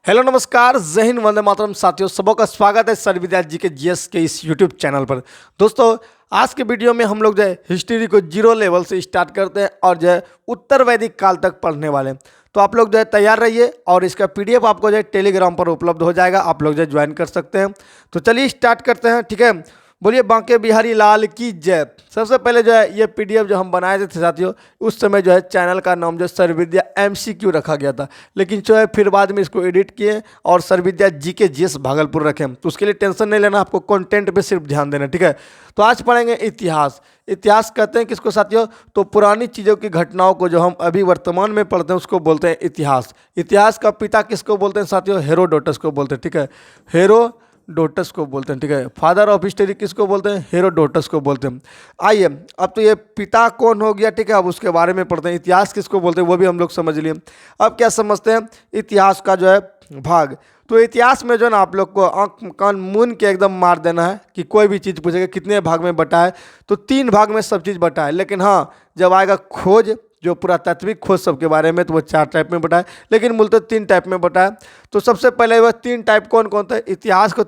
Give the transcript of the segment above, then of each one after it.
Hello नमस्कार, जय हिंद, वंदे मातरम। साथियों, सबों का स्वागत है सर विद्या जी के जीएस के इस यूट्यूब चैनल पर। दोस्तों, आज के वीडियो में हम लोग जो है हिस्ट्री को जीरो लेवल से स्टार्ट करते हैं और जो है उत्तर वैदिक काल तक पढ़ने वाले हैं। तो आप लोग जो है तैयार रहिए और इसका पीडीएफ आपको जो है टेलीग्राम पर उपलब्ध हो जाएगा, आप लोग जो है ज्वाइन कर सकते हैं। तो चलिए स्टार्ट करते हैं, ठीक है। बोलिए बांके बिहारी लाल की जय। सबसे पहले जो है ये पीडीएफ जो हम बनाए थे साथियों, उस समय जो है चैनल का नाम जो सर विद्या एमसीक्यू रखा गया था, लेकिन जो है फिर बाद में इसको एडिट किए और सर विद्या जीके जीएस भागलपुर रखे। तो उसके लिए टेंशन नहीं लेना, आपको कंटेंट पे सिर्फ ध्यान देना, ठीक है। तो आज पढ़ेंगे इतिहास। इतिहास कहते हैं किसको साथियों? तो पुरानी चीज़ों की घटनाओं को जो हम अभी वर्तमान में पढ़ते हैं उसको बोलते हैं इतिहास। इतिहास का पिता किसको बोलते हैं साथियों? हेरोडोटस को बोलते हैं, ठीक है। हेरोडोटस को बोलते हैं, ठीक है। फादर ऑफ हिस्ट्री किसको बोलते हैं? हेरोडोटस को बोलते हैं। आइए, अब तो ये पिता कौन हो गया, ठीक है। अब उसके बारे में पढ़ते हैं। इतिहास किसको बोलते हैं वो भी हम लोग समझ लिए। अब क्या समझते हैं इतिहास का जो है भाग। तो इतिहास में जो है ना, आप लोग को आँख कान मून के एकदम मार देना है कि कोई भी चीज़ पूछेगा कितने भाग में बटा है, तो 3 भाग में सब चीज़ बटा है। लेकिन हाँ, जब आएगा खोज, जो पुरातात्विक खोज सबके बारे में, तो वो 4 टाइप में बटा है, लेकिन मूलतः 3 टाइप में बटा है। तो सबसे पहले वह 3 टाइप कौन कौन था? इतिहास को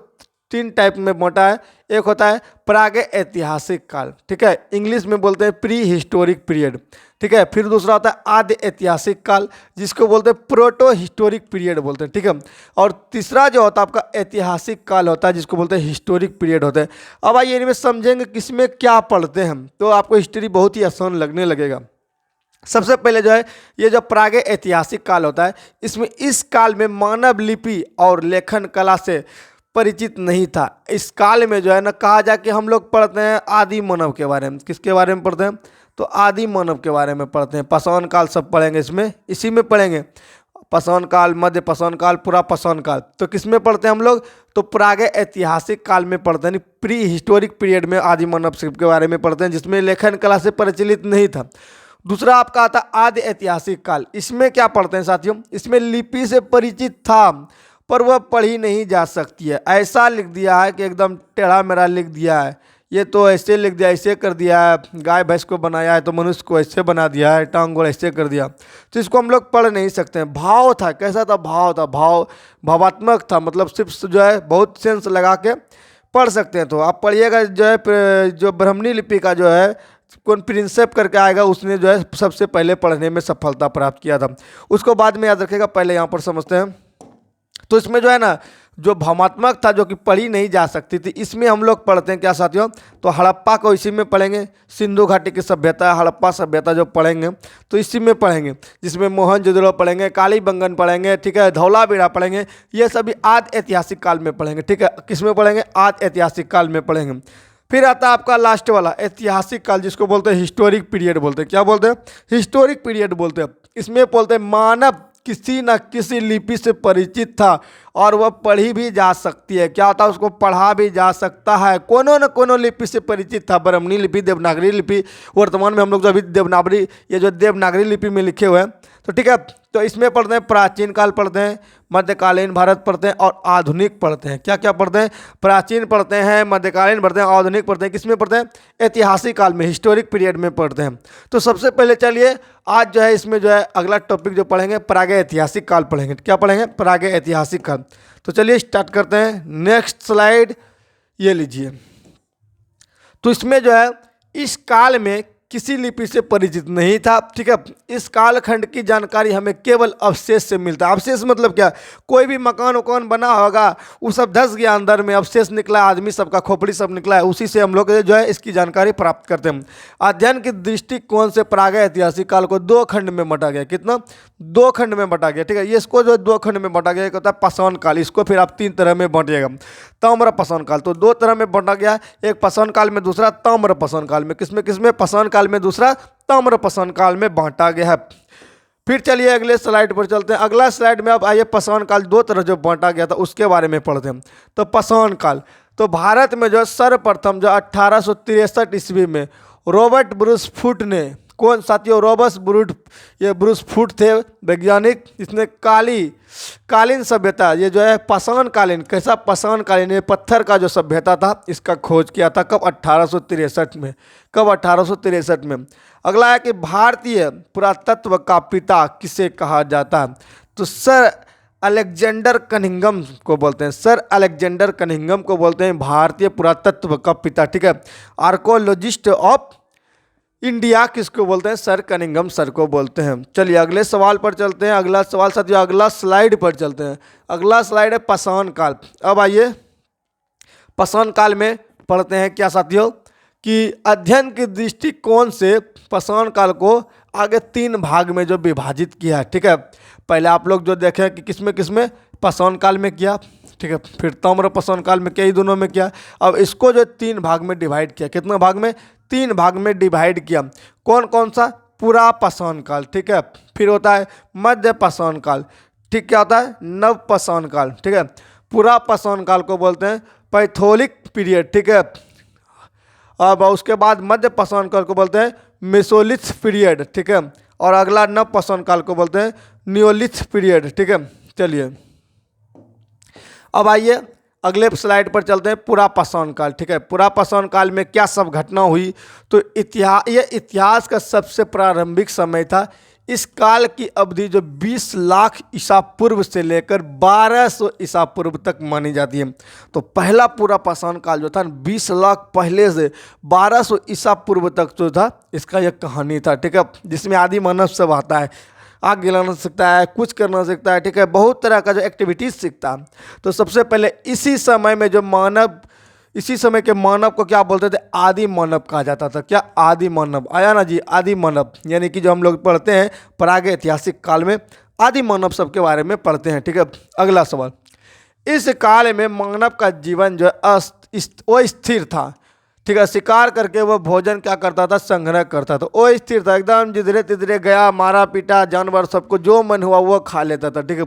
3 टाइप में बांटा है। एक होता है प्राग ऐतिहासिक काल, ठीक है, इंग्लिश में बोलते हैं प्री हिस्टोरिक पीरियड, ठीक है। फिर दूसरा होता है आद्य ऐतिहासिक काल, जिसको बोलते हैं प्रोटो हिस्टोरिक पीरियड बोलते हैं, ठीक है। और तीसरा जो होता है आपका ऐतिहासिक काल होता है, जिसको बोलते हैं हिस्टोरिक पीरियड होता है। अब आइए इनमें समझेंगे किसमें क्या पढ़ते हैं, तो आपको हिस्ट्री बहुत ही आसान लगने लगेगा। सबसे पहले जो है ये जो प्राग ऐतिहासिक काल होता है, इसमें इस काल में मानव लिपि और लेखन कला से परिचित नहीं था। इस काल में जो है ना, कहा जाए कि हम लोग पढ़ते हैं आदि मानव के बारे में। किसके बारे में पढ़ते हैं? तो आदि मानव के बारे में पढ़ते हैं। पाषाण काल सब पढ़ेंगे, इसमें इसी में पढ़ेंगे। पाषाण काल, मध्य पाषाण काल, पूरा पाषाण काल। तो किस में पढ़ते हैं हम लोग? तो प्राग ऐतिहासिक काल में पढ़ते हैं, प्री हिस्टोरिक पीरियड में आदि मानव के बारे में पढ़ते हैं, जिसमें लेखन कला से परिचित नहीं था। दूसरा आपका आता आदि ऐतिहासिक काल। इसमें क्या पढ़ते हैं साथियों? इसमें लिपि से परिचित था पर वह पढ़ी नहीं जा सकती है। ऐसा लिख दिया है कि एकदम टेढ़ा मेढ़ा लिख दिया है। ये तो ऐसे लिख दिया, ऐसे कर दिया है, गाय भैंस को बनाया है तो मनुष्य को ऐसे बना दिया है, टांग गोड़ ऐसे कर दिया। तो इसको हम लोग पढ़ नहीं सकते हैं। भाव था, कैसा था? भाव था, भावात्मक था, मतलब सिर्फ जो है बहुत सेंस लगा के पढ़ सकते हैं। तो आप पढ़िएगा जो है, जो ब्राह्मणी लिपि का जो है कौन प्रिंसेप करके आएगा, उसने जो है सबसे पहले पढ़ने में सफलता प्राप्त किया था। उसको बाद में याद रखेगा, पहले यहाँ पर समझते हैं। तो इसमें जो है ना, जो भावात्मक था, जो कि पढ़ी नहीं जा सकती थी, इसमें हम लोग पढ़ते हैं क्या साथियों? तो हड़प्पा को इसी में पढ़ेंगे। सिंधु घाटी की सभ्यता, हड़प्पा सभ्यता जो पढ़ेंगे तो इसी में पढ़ेंगे, जिसमें मोहनजोदड़ो पढ़ेंगे, कालीबंगन पढ़ेंगे, ठीक है, धौलावीरा पढ़ेंगे। ये सभी आदि ऐतिहासिक काल में पढ़ेंगे, ठीक है। किस में पढ़ेंगे? आदि ऐतिहासिक काल में पढ़ेंगे। फिर आता है आपका लास्ट वाला ऐतिहासिक काल, जिसको बोलते हैं हिस्टोरिक पीरियड बोलते हैं। क्या बोलते हैं? हिस्टोरिक पीरियड बोलते हैं। इसमें बोलते हैं मानव किसी न किसी लिपि से परिचित था और वह पढ़ी भी जा सकती है। क्या होता है? उसको पढ़ा भी जा सकता है। कोनो न कोनो लिपि से परिचित था। ब्राह्मणी लिपि, देवनागरी लिपि, वर्तमान में हम लोग जो अभी देवनागरी, ये जो देवनागरी लिपि में लिखे हुए हैं, तो ठीक है। तो इसमें पढ़ते हैं प्राचीन काल पढ़ते हैं, मध्यकालीन भारत पढ़ते हैं और आधुनिक पढ़ते हैं। क्या क्या पढ़ते हैं? प्राचीन पढ़ते हैं, मध्यकालीन पढ़ते हैं, आधुनिक पढ़ते हैं। किसमें पढ़ते हैं? ऐतिहासिक काल में, हिस्टोरिक पीरियड में पढ़ते हैं। तो सबसे पहले चलिए आज जो है इसमें जो है अगला टॉपिक जो पढ़ेंगे प्राग ऐतिहासिक काल पढ़ेंगे। क्या पढ़ेंगे? प्राग ऐतिहासिक काल। तो चलिए स्टार्ट करते हैं। नेक्स्ट स्लाइड ये लीजिए। तो इसमें जो है इस काल में किसी लिपि से परिचित नहीं था, ठीक है। इस कालखंड की जानकारी हमें केवल अवशेष से मिलता है। अवशेष मतलब क्या? कोई भी मकान उकान बना होगा, वो सब धस गया, अंदर में अवशेष निकला, आदमी सबका खोपड़ी सब निकला है, उसी से हम लोग जो है इसकी जानकारी प्राप्त करते हैं। अध्ययन के दृष्टिकोण से प्राग ऐतिहासिक काल को 2 खंड में बांटा गया। कितना? 2 खंड में बांटा गया, ठीक है। ये इसको जो 2 खंड में बांटा गया, एक होता है पाषाण काल, इसको फिर आप 3 तरह में बांटिएगा। ताम्र पाषाण काल, तो 2 तरह में बांटा गया, एक पाषाण काल में, दूसरा ताम्र पाषाण काल में। किसमें किसमें? पाषाण काल में, दूसरा ताम्र पाषाण काल में बांटा गया है। फिर चलिए अगले स्लाइड पर चलते हैं। अगला स्लाइड में अब आइए पाषाण काल 2 तरह जो बांटा गया था उसके बारे में पढ़ते हैं। तो पाषाण काल, तो भारत में जो सर्वप्रथम जो 1863 ईस्वी में रॉबर्ट ब्रूस फुट ने, कौन साथियों? रॉबर्ट ब्रूट, ये ब्रूस फुट थे वैज्ञानिक। इसने कालीन सभ्यता, ये जो है पाषाण कालीन, कैसा पाषाण कालीन, ये पत्थर का जो सभ्यता था, इसका खोज किया था। कब? 1863 में। कब? 1863 में। अगला है कि भारतीय पुरातत्व का पिता किसे कहा जाता है? तो सर अलेक्जेंडर कनिंघम को बोलते हैं, सर अलेक्जेंडर कनिंघम को बोलते हैं भारतीय पुरातत्व का पिता, ठीक है। आर्कोलॉजिस्ट ऑफ इंडिया किसको बोलते हैं, सर कनिंघम सर को बोलते हैं। चलिए अगले सवाल पर चलते हैं। अगला सवाल साथियों, अगला स्लाइड पर चलते हैं। अगला स्लाइड है पाषाण काल। अब आइए पाषाण काल में पढ़ते हैं क्या साथियों कि अध्ययन के दृष्टिकोण से पाषाण काल को आगे 3 भाग में जो विभाजित किया है, ठीक है। पहले आप लोग जो देखें कि किसमें पाषाण काल में किया, ठीक है, फिर ताम्र पाषाण काल में किया, दोनों में किया। अब इसको जो 3 भाग में डिवाइड किया, कितना भाग में, 3 भाग में डिवाइड किया। कौन कौन सा, पुरा पाषाण काल, ठीक है, फिर होता है मध्य पाषाण काल, ठीक, क्या होता है नव पाषाण काल, ठीक है। पुरा पाषाण काल को बोलते हैं पैथोलिक पीरियड, ठीक है। अब उसके बाद मध्य पाषाण काल को बोलते हैं मेसोलिथ पीरियड, ठीक है। और अगला नव पाषाण काल को बोलते हैं नियोलिथ पीरियड, ठीक है। चलिए अब आइए अगले स्लाइड पर चलते हैं, पुरा पाषाण काल, ठीक है। पुरा पाषाण काल में क्या सब घटना हुई, तो ये इतिहास का सबसे प्रारंभिक समय था। इस काल की अवधि जो 20 लाख ईसा पूर्व से लेकर 1200 ईसा पूर्व तक मानी जाती है। तो पहला पूरा पाषाण काल जो था 20 लाख पहले से 1200 ईसा पूर्व तक जो था, इसका यह कहानी था, ठीक है, जिसमें आदि मानव सब आता है, आग जलाना सीखता है, कुछ करना सीखता है, ठीक है, बहुत तरह का जो एक्टिविटीज़ सीखता है। तो सबसे पहले इसी समय के मानव को क्या बोलते थे, आदि मानव कहा जाता था। क्या, आदि मानव, आया ना जी, आदि मानव, यानी कि जो हम लोग पढ़ते हैं प्रागैतिहासिक काल में आदि मानव सब के बारे में पढ़ते हैं, ठीक है। अगला सवाल, इस काल में मानव का जीवन जो है वो स्थिर था, ठीक है। शिकार करके वो भोजन क्या करता था, संग्रह करता था, वो स्थिर था एकदम, जिधरे तिधरे गया, मारा पीटा जानवर, सबको जो मन हुआ वो खा लेता था, ठीक है।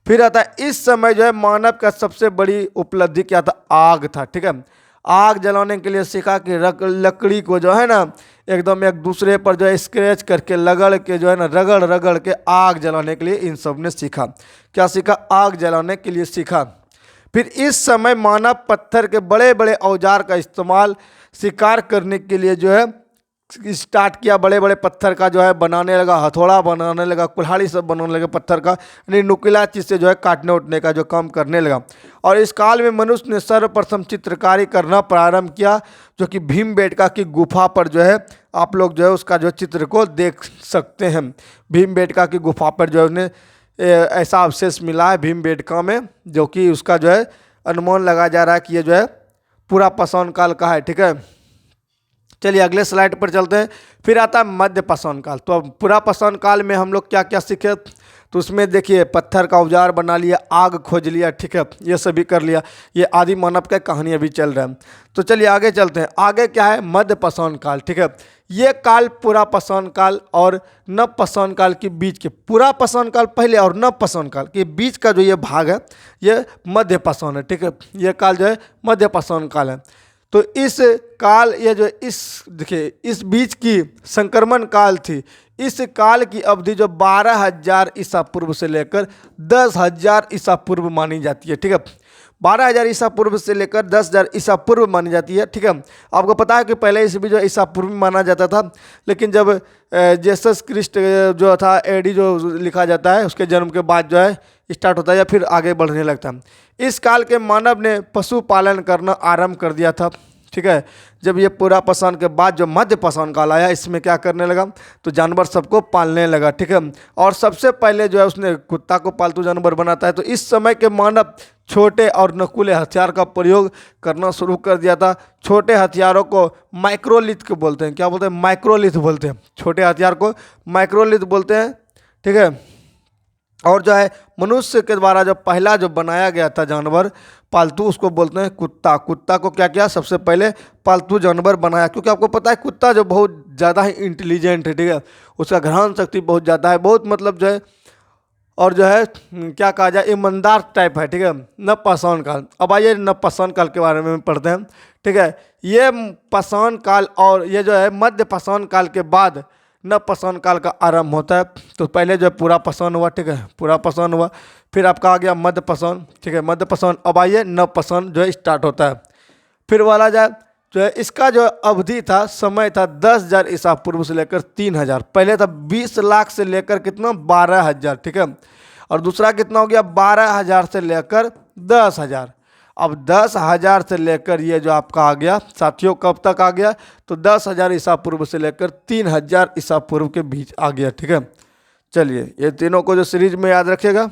फिर आता है इस समय जो है मानव का सबसे बड़ी उपलब्धि क्या था, आग था, ठीक है। आग जलाने के लिए सीखा कि लकड़ी को जो है ना एकदम एक दूसरे पर जो है स्क्रैच करके लगड़ के जो है ना रगड़ के आग जलाने के लिए इन सब ने सीखा। क्या सीखा, आग जलाने के लिए सीखा। फिर इस समय मानव पत्थर के बड़े बड़े औजार का इस्तेमाल शिकार करने के लिए जो है स्टार्ट किया। बड़े बड़े पत्थर का जो है बनाने लगा, हथौड़ा बनाने लगा, कुल्हाड़ी सब बनाने लगा पत्थर का, यानी नुकीला चीज़ से जो है काटने उठने का जो काम करने लगा। और इस काल में मनुष्य ने सर्वप्रथम चित्रकारी करना प्रारंभ किया, जो कि भीमबेटका की गुफा पर जो है आप लोग जो है उसका जो चित्र को देख सकते हैं। भीमबेटका की गुफा पर जो है उन्हें ऐसा अवशेष मिला है भीमबेटका में, जो कि उसका जो है अनुमान लगाया जा रहा है कि ये जो है पूरा पाषाण काल का है, ठीक है। चलिए अगले स्लाइड पर चलते हैं। फिर आता है मध्य पाषाण काल। तो अब पूरा पाषाण काल में हम लोग क्या क्या सीखे, तो उसमें देखिए पत्थर का औजार बना लिया, आग खोज लिया, ठीक है, ये सभी कर लिया। ये आदि मानव का कहानी अभी चल रहा है। तो चलिए आगे चलते हैं। आगे क्या है, मध्य पाषाण काल, ठीक है। ये काल पूरा पाषाण काल और नव पाषाण काल के बीच के, पूरा पाषाण काल पहले और नव पाषाण काल के बीच का जो ये भाग है ये मध्य पाषाण है, ठीक है। ये काल जो है मध्य पाषाण काल है। तो इस काल, ये जो देखिए इस बीच की संक्रमण काल थी। इस काल की अवधि जो 12,000 ईसा पूर्व से लेकर 10,000 ईसा पूर्व मानी जाती है, ठीक है। 12,000 ईसा पूर्व से लेकर 10,000 ईसा पूर्व मानी जाती है, ठीक है। आपको पता है कि पहले इस भी जो ईसा पूर्व माना जाता था, लेकिन जब जेसस क्रिस्ट जो था एडी जो लिखा जाता है उसके जन्म के बाद जो है स्टार्ट होता है या फिर आगे बढ़ने लगता है। इस काल के मानव ने पशुपालन करना आरंभ कर दिया था, ठीक है। जब ये पूरा पाषाण के बाद जो मध्य पाषाण काल आया, इसमें क्या करने लगा, तो जानवर सबको पालने लगा, ठीक है। और सबसे पहले जो है उसने कुत्ता को पालतू जानवर बनाता है। तो इस समय के मानव छोटे और नुकीले हथियार का प्रयोग करना शुरू कर दिया था। छोटे हथियारों को माइक्रोलिथ को बोलते हैं। क्या बोलते हैं, माइक्रोलिथ बोलते हैं। छोटे हथियार को माइक्रोलिथ बोलते हैं, ठीक है। और जो है मनुष्य के द्वारा जो पहला जो बनाया गया था जानवर पालतू, उसको बोलते हैं कुत्ता। कुत्ता को क्या किया, सबसे पहले पालतू जानवर बनाया, क्योंकि आपको पता है कुत्ता जो बहुत ज़्यादा ही इंटेलिजेंट है, ठीक है। उसका ग्रहण शक्ति बहुत ज़्यादा है, बहुत मतलब जो है, और जो है क्या कहा जाए ईमानदार टाइप है, ठीक है। नव पाषाण काल। अब आइए नव पाषाण काल के बारे में पढ़ते हैं, ठीक है। ये पाषाण काल और ये जो है मध्य पाषाण काल के बाद नव पाषाण काल का आरंभ होता है। तो पहले जो है पूरा पाषाण हुआ, ठीक है, पूरा पाषाण हुआ, फिर आपका आ गया मध्य पाषाण, ठीक है, मध्य पाषाण। अब आइए नव पाषाण जो है स्टार्ट होता है। फिर वाला जाए जो है इसका जो अवधि था, समय था 10,000 ईसा पूर्व से लेकर 3,000। पहले था 20 लाख से लेकर कितना 12,000, ठीक है। और दूसरा कितना हो गया 12,000 से लेकर 10,000। अब 10,000 से लेकर ये जो आपका आ गया साथियों कब तक आ गया, तो 10,000 ईसा पूर्व से लेकर 3,000 ईसा पूर्व के बीच आ गया। ठीक है, चलिए ये तीनों को जो सीरीज में याद रखिएगा।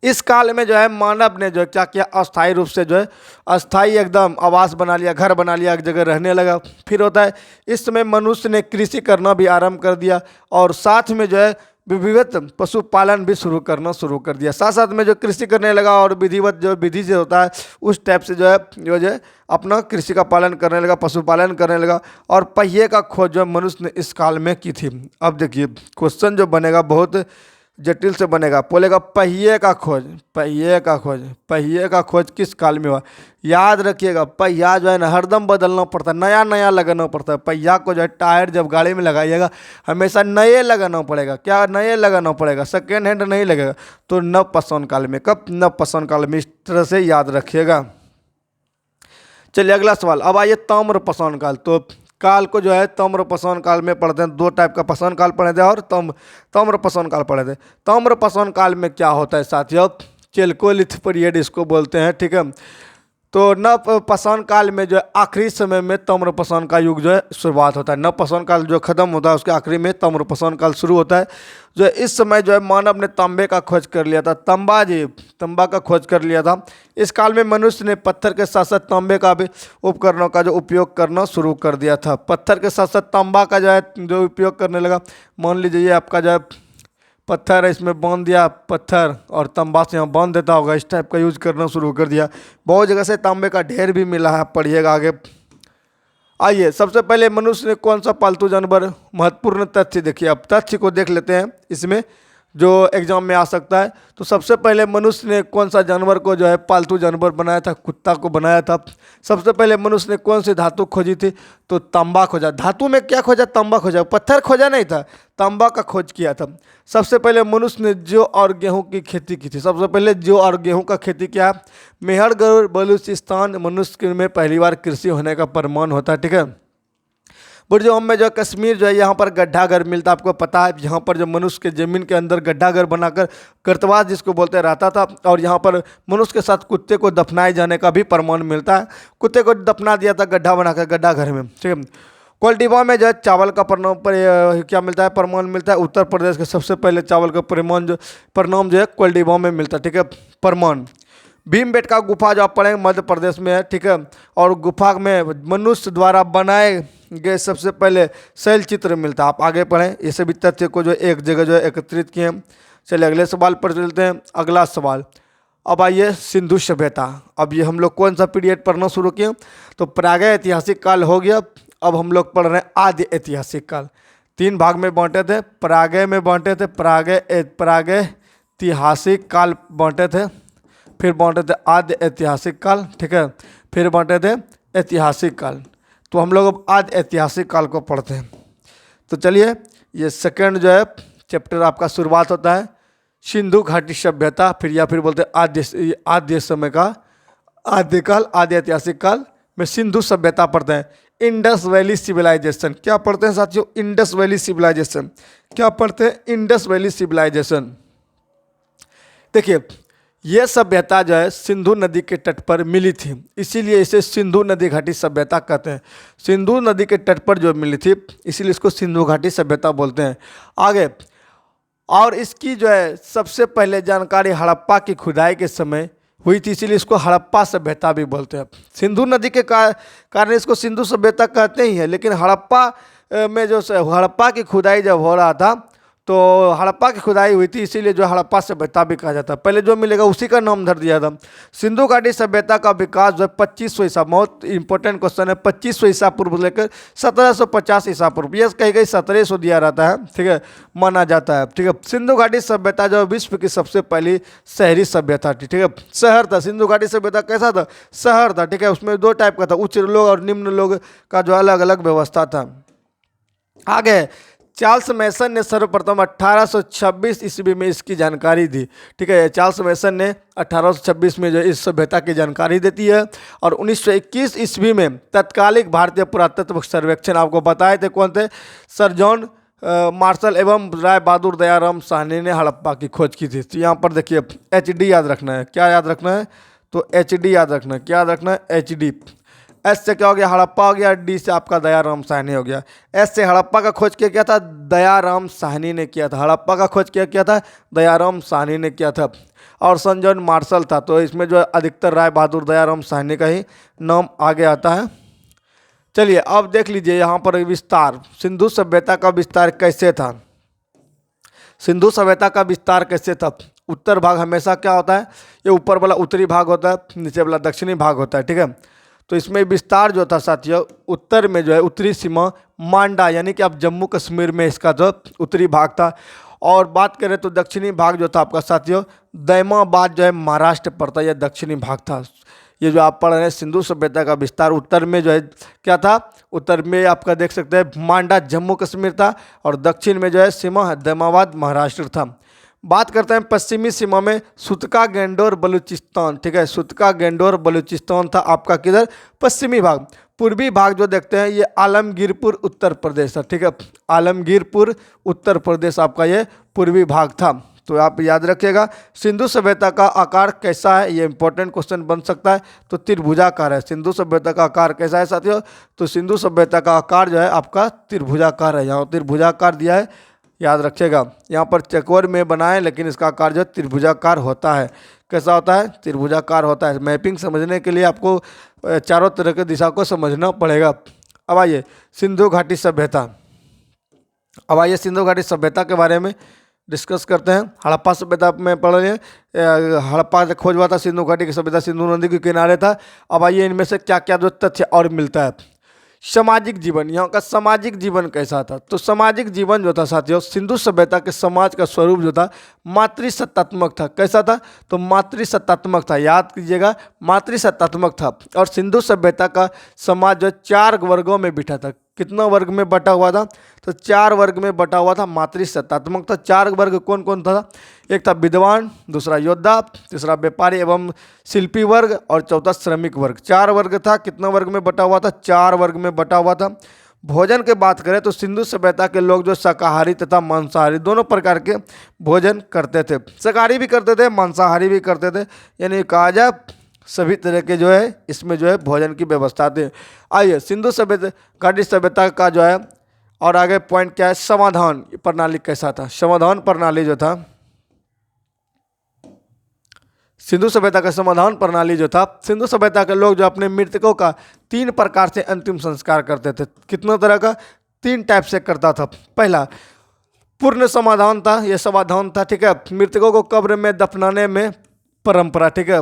इस काल में जो है मानव ने जो है क्या किया, अस्थायी रूप से जो है अस्थायी एकदम आवास बना लिया, घर बना लिया, एक जगह रहने लगा। फिर होता है इस समय मनुष्य ने कृषि करना भी आरंभ कर दिया और साथ में जो है विविध पशुपालन भी शुरू कर दिया। साथ साथ में जो कृषि करने लगा और विधिवत जो विधि से होता है उस टाइप से जो है अपना कृषि का पालन करने लगा, पशुपालन करने लगा। और पहिए का खोज जो मनुष्य ने इस काल में की थी। अब देखिए क्वेश्चन जो बनेगा बहुत जटिल से बनेगा। बोलेगा पहिए का खोज, पहिए का खोज, पहिए का खोज किस काल में हुआ। याद रखिएगा पहिया जो है ना हरदम बदलना पड़ता है, नया नया लगाना पड़ता है। पहिया को जो है टायर जब गाड़ी में लगाइएगा हमेशा नए लगाना पड़ेगा। क्या नए लगाना पड़ेगा, सेकेंड हैंड नहीं लगेगा। तो नवपाषाण काल में, कब, नवपाषाण काल में। इस तरह से याद रखिएगा। चलिए अगला सवाल। अब आइए ताम्रपाषाण काल। तो काल को जो है ताम्रपाषाण काल में पढ़ते हैं। दो टाइप का पाषाण काल पढ़े थे और ताम्रपाषाण काल पढ़े थे। ताम्रपाषाण काल में क्या होता है साथियों, चेल्कोलिथ पीरियड इसको बोलते हैं। ठीक है, तो नवपाषाण काल में जो है आखिरी समय में ताम्रपाषाण का युग जो है शुरुआत होता है। नवपाषाण काल जो खत्म होता है उसके आखिरी में ताम्रपाषाण काल शुरू होता है। जो है इस समय जो है मानव ने तांबे का खोज कर लिया था। तांबा का खोज कर लिया था। इस काल में मनुष्य ने पत्थर के साथ साथ तांबे का भी उपकरणों का जो उपयोग करना शुरू कर दिया था। पत्थर के साथ साथ तांबा का जो उपयोग करने लगा। मान लीजिए आपका जो है पत्थर है, इसमें बांध दिया पत्थर और तांबा से यहाँ बांध देता होगा, इस टाइप का यूज करना शुरू कर दिया। बहुत जगह से तांबे का ढेर भी मिला है, पढ़िएगा आगे। आइए सबसे पहले मनुष्य ने कौन सा पालतू जानवर, महत्वपूर्ण तथ्य देखिए। अब तथ्य को देख लेते हैं इसमें जो एग्जाम में आ सकता है। तो सबसे पहले मनुष्य ने कौन सा जानवर को जो है पालतू जानवर बनाया था, कुत्ता को बनाया था। सबसे पहले मनुष्य ने कौन सी धातु खोजी थी, तो तांबा खोजा। धातु में क्या खोजा, तांबा खोजा, पत्थर खोजा नहीं था, तांबा का खोज किया था। सबसे पहले मनुष्य ने जौ और गेहूं की खेती की थी। सबसे पहले जौ और गेहूं का खेती किया। मेहरगढ़ बलूचिस्तान मनुष्य में पहली बार कृषि होने का प्रमाण होता है। ठीक है, बुर्जोम में जो कश्मीर जो है यहाँ पर गड्ढा घर मिलता है। आपको पता है यहाँ पर जो मनुष्य के ज़मीन के अंदर गड्ढा घर बनाकर कर्तवास जिसको बोलते रहता था। और यहाँ पर मनुष्य के साथ कुत्ते को दफनाए जाने का भी प्रमाण मिलता है। कुत्ते को दफना दिया था गड्ढा बनाकर, गड्ढा घर में। ठीक है, कोलडिबा में जो है चावल का क्या मिलता है, प्रमाण मिलता है। उत्तर प्रदेश के सबसे पहले चावल का परिणाम जो है कोलडिबा में मिलता है। ठीक है, प्रमाण। भीमबेटका गुफा जो आप पढ़ेंगे मध्य प्रदेश में है। ठीक है, और गुफा में मनुष्य द्वारा बनाए गए सबसे पहले शैल चित्र मिलता है। आप आगे पढ़ें, ये सभी तथ्य को जो एक जगह जो है एकत्रित किए हैं। चलिए अगले सवाल पर चलते हैं। अगला सवाल। अब आइए सिंधु सभ्यता। अब ये हम लोग कौन सा पीरियड पढ़ना शुरू किए, तो प्रागैतिहासिक ऐतिहासिक काल हो गया। अब हम लोग पढ़ रहे हैं आदि ऐतिहासिक काल। 3 भाग में बांटे थे, प्रागैतिहासिक में बांटे थे, प्रागैतिहासिक काल बांटे थे, फिर बांटे थे आदि ऐतिहासिक काल। ठीक है, फिर बांटे थे ऐतिहासिक काल। तो हम लोग अब आदि ऐतिहासिक काल को पढ़ते हैं। तो चलिए ये सेकंड जो है चैप्टर आपका शुरुआत होता है सिंधु घाटी सभ्यता, फिर बोलते हैं आद्य समय का आद्यकाल, आदि ऐतिहासिक काल में सिंधु सभ्यता पढ़ते हैं। इंडस वैली सिविलाइजेशन क्या पढ़ते हैं साथियों, इंडस वैली सिविलाइजेशन क्या पढ़ते हैं, इंडस वैली सिविलाइजेशन। देखिए यह सभ्यता जो है सिंधु नदी के तट पर मिली थी, इसीलिए इसे सिंधु नदी घाटी सभ्यता कहते हैं। सिंधु नदी के तट पर जो मिली थी इसीलिए इसको सिंधु घाटी सभ्यता बोलते हैं। आगे, और इसकी जो है सबसे पहले जानकारी हड़प्पा की खुदाई के समय हुई थी, इसीलिए इसको हड़प्पा सभ्यता भी बोलते हैं। सिंधु नदी के कारण इसको सिंधु सभ्यता कहते ही हैं, लेकिन हड़प्पा में जो हड़प्पा की खुदाई जब हो रहा था तो हड़प्पा की खुदाई हुई थी, इसीलिए जो हड़प्पा सभ्यता भी कहा जाता है। पहले जो मिलेगा उसी का नाम धर दिया था। सिंधु घाटी सभ्यता का विकास जो है 2500 ईसा, बहुत इंपॉर्टेंट क्वेश्चन है, 2500 ईसा पूर्व लेकर 1750 ईसा पूर्व, यह कहीं कहीं 1700 दिया रहता है। ठीक है, माना जाता है। ठीक है, सिंधु घाटी सभ्यता जो विश्व की सबसे पहली शहरी सभ्यता थी। ठीक है, शहर था। सिंधु घाटी सभ्यता कैसा था, शहर था। ठीक है, उसमें 2 टाइप का था, उच्च लोग और निम्न लोग का जो अलग अलग व्यवस्था था। आगे चार्ल्स मैसन ने सर्वप्रथम 1826 ईस्वी में इसकी जानकारी दी। ठीक है, चार्ल्स मैसन ने 1826 में जो इस सभ्यता की जानकारी देती है। और 1921 ईस्वी में तत्कालिक भारतीय पुरातत्व सर्वेक्षण, आपको बताए थे कौन थे, सर जॉन मार्शल एवं राय बहादुर दयाराम साहनी ने हड़प्पा की खोज की थी। तो यहाँ पर देखिए HD याद रखना है। क्या याद रखना है? तो HD याद रखना है। क्या याद रखना है? HD। S से क्या हो गया? हड़प्पा हो गया। D से आपका दयाराम साहनी हो गया। S से हड़प्पा का खोज किया था दयाराम साहनी ने किया था। हड़प्पा का खोज किया था दयाराम साहनी ने किया था। और सन जॉन मार्शल था। तो इसमें जो है अधिकतर राय बहादुर दयाराम साहनी का ही नाम आगे आता है। चलिए अब देख लीजिए यहाँ पर विस्तार, सिंधु सभ्यता का विस्तार कैसे था। सिंधु सभ्यता का विस्तार कैसे था? उत्तर भाग हमेशा क्या होता है? ये ऊपर वाला उत्तरी भाग होता है, नीचे वाला दक्षिणी भाग होता है, ठीक है। तो इसमें विस्तार जो था साथियों, उत्तर में जो है उत्तरी सीमा मांडा यानी कि आप जम्मू कश्मीर में इसका जो उत्तरी भाग था। और बात करें तो दक्षिणी भाग जो था आपका साथियों, दैमाबाद जो है महाराष्ट्र पड़ता है, यह दक्षिणी भाग था। ये जो आप पढ़ रहे हैं सिंधु सभ्यता का विस्तार, उत्तर में जो है क्या था? उत्तर में आपका देख सकते हैं मांडा जम्मू कश्मीर था और दक्षिण में जो है सीमा दैमाबाद महाराष्ट्र था। बात करते हैं पश्चिमी सीमा में सुतका गेंडोर बलूचिस्तान, ठीक है। सुतका गेंडोर बलूचिस्तान था आपका किधर? पश्चिमी भाग। पूर्वी भाग जो देखते हैं ये आलमगीरपुर उत्तर प्रदेश था, ठीक है। आलमगीरपुर उत्तर प्रदेश आपका ये पूर्वी भाग था। तो आप याद रखिएगा सिंधु सभ्यता का आकार कैसा है, ये इंपॉर्टेंट क्वेश्चन बन सकता है। तो त्रिभुजाकार है। सिंधु सभ्यता का आकार कैसा है साथियों? तो सिंधु सभ्यता का आकार जो है आपका त्रिभुजाकार है। यहाँ त्रिभुजाकार दिया है, याद रखिएगा। यहाँ पर चकोर में बना है लेकिन इसका आकार जो है त्रिभुजाकार होता है। कैसा होता है? त्रिभुजाकार होता है। मैपिंग समझने के लिए आपको चारों तरह के दिशा को समझना पड़ेगा। अब आइए सिंधु घाटी सभ्यता। अब आइए सिंधु घाटी सभ्यता के बारे में डिस्कस करते हैं। हड़प्पा सभ्यता में पढ़ रहे हैं, हड़प्पा से खोज हुआ था सिंधु घाटी की सभ्यता, सिंधु नदी के किनारे था। अब आइए इनमें से क्या क्या जो तथ्य और मिलता है। सामाजिक जीवन, यहाँ का सामाजिक जीवन कैसा था? तो सामाजिक जीवन जो था साथियों, सिंधु सभ्यता के समाज का स्वरूप जो था मातृसत्तात्मक था। कैसा था? तो मातृसत्तात्मक था। याद कीजिएगा मातृसत्तात्मक था। और सिंधु सभ्यता का समाज जो 4 वर्गों में बिठा था। कितना वर्ग में बटा हुआ था? तो 4 वर्ग में बटा हुआ था, मातृसत्तात्मक था। 4 वर्ग कौन कौन था? एक था विद्वान, दूसरा योद्धा, तीसरा व्यापारी एवं शिल्पी वर्ग और चौथा श्रमिक वर्ग। 4 वर्ग था। कितना वर्ग में बटा हुआ था? 4 वर्ग में बटा हुआ था। भोजन की बात करें तो सिंधु सभ्यता के लोग जो शाकाहारी तथा मांसाहारी दोनों प्रकार के भोजन करते थे। शाकाहारी भी करते थे, मांसाहारी भी करते थे, यानी कहा जाए सभी तरह के जो है इसमें जो है भोजन की व्यवस्था थी। आइए सिंधु सभ्यता घाटी सभ्यता का जो है और आगे पॉइंट क्या है? समाधान प्रणाली कैसा था? समाधान प्रणाली जो था, सिंधु सभ्यता का समाधान प्रणाली जो था, सिंधु सभ्यता के लोग जो अपने मृतकों का 3 प्रकार से अंतिम संस्कार करते थे। कितना तरह का? 3 टाइप से करता था। पहला पूर्ण समाधान था, यह समाधान था, ठीक है, मृतकों को कब्र में दफनाने में परंपरा, ठीक है।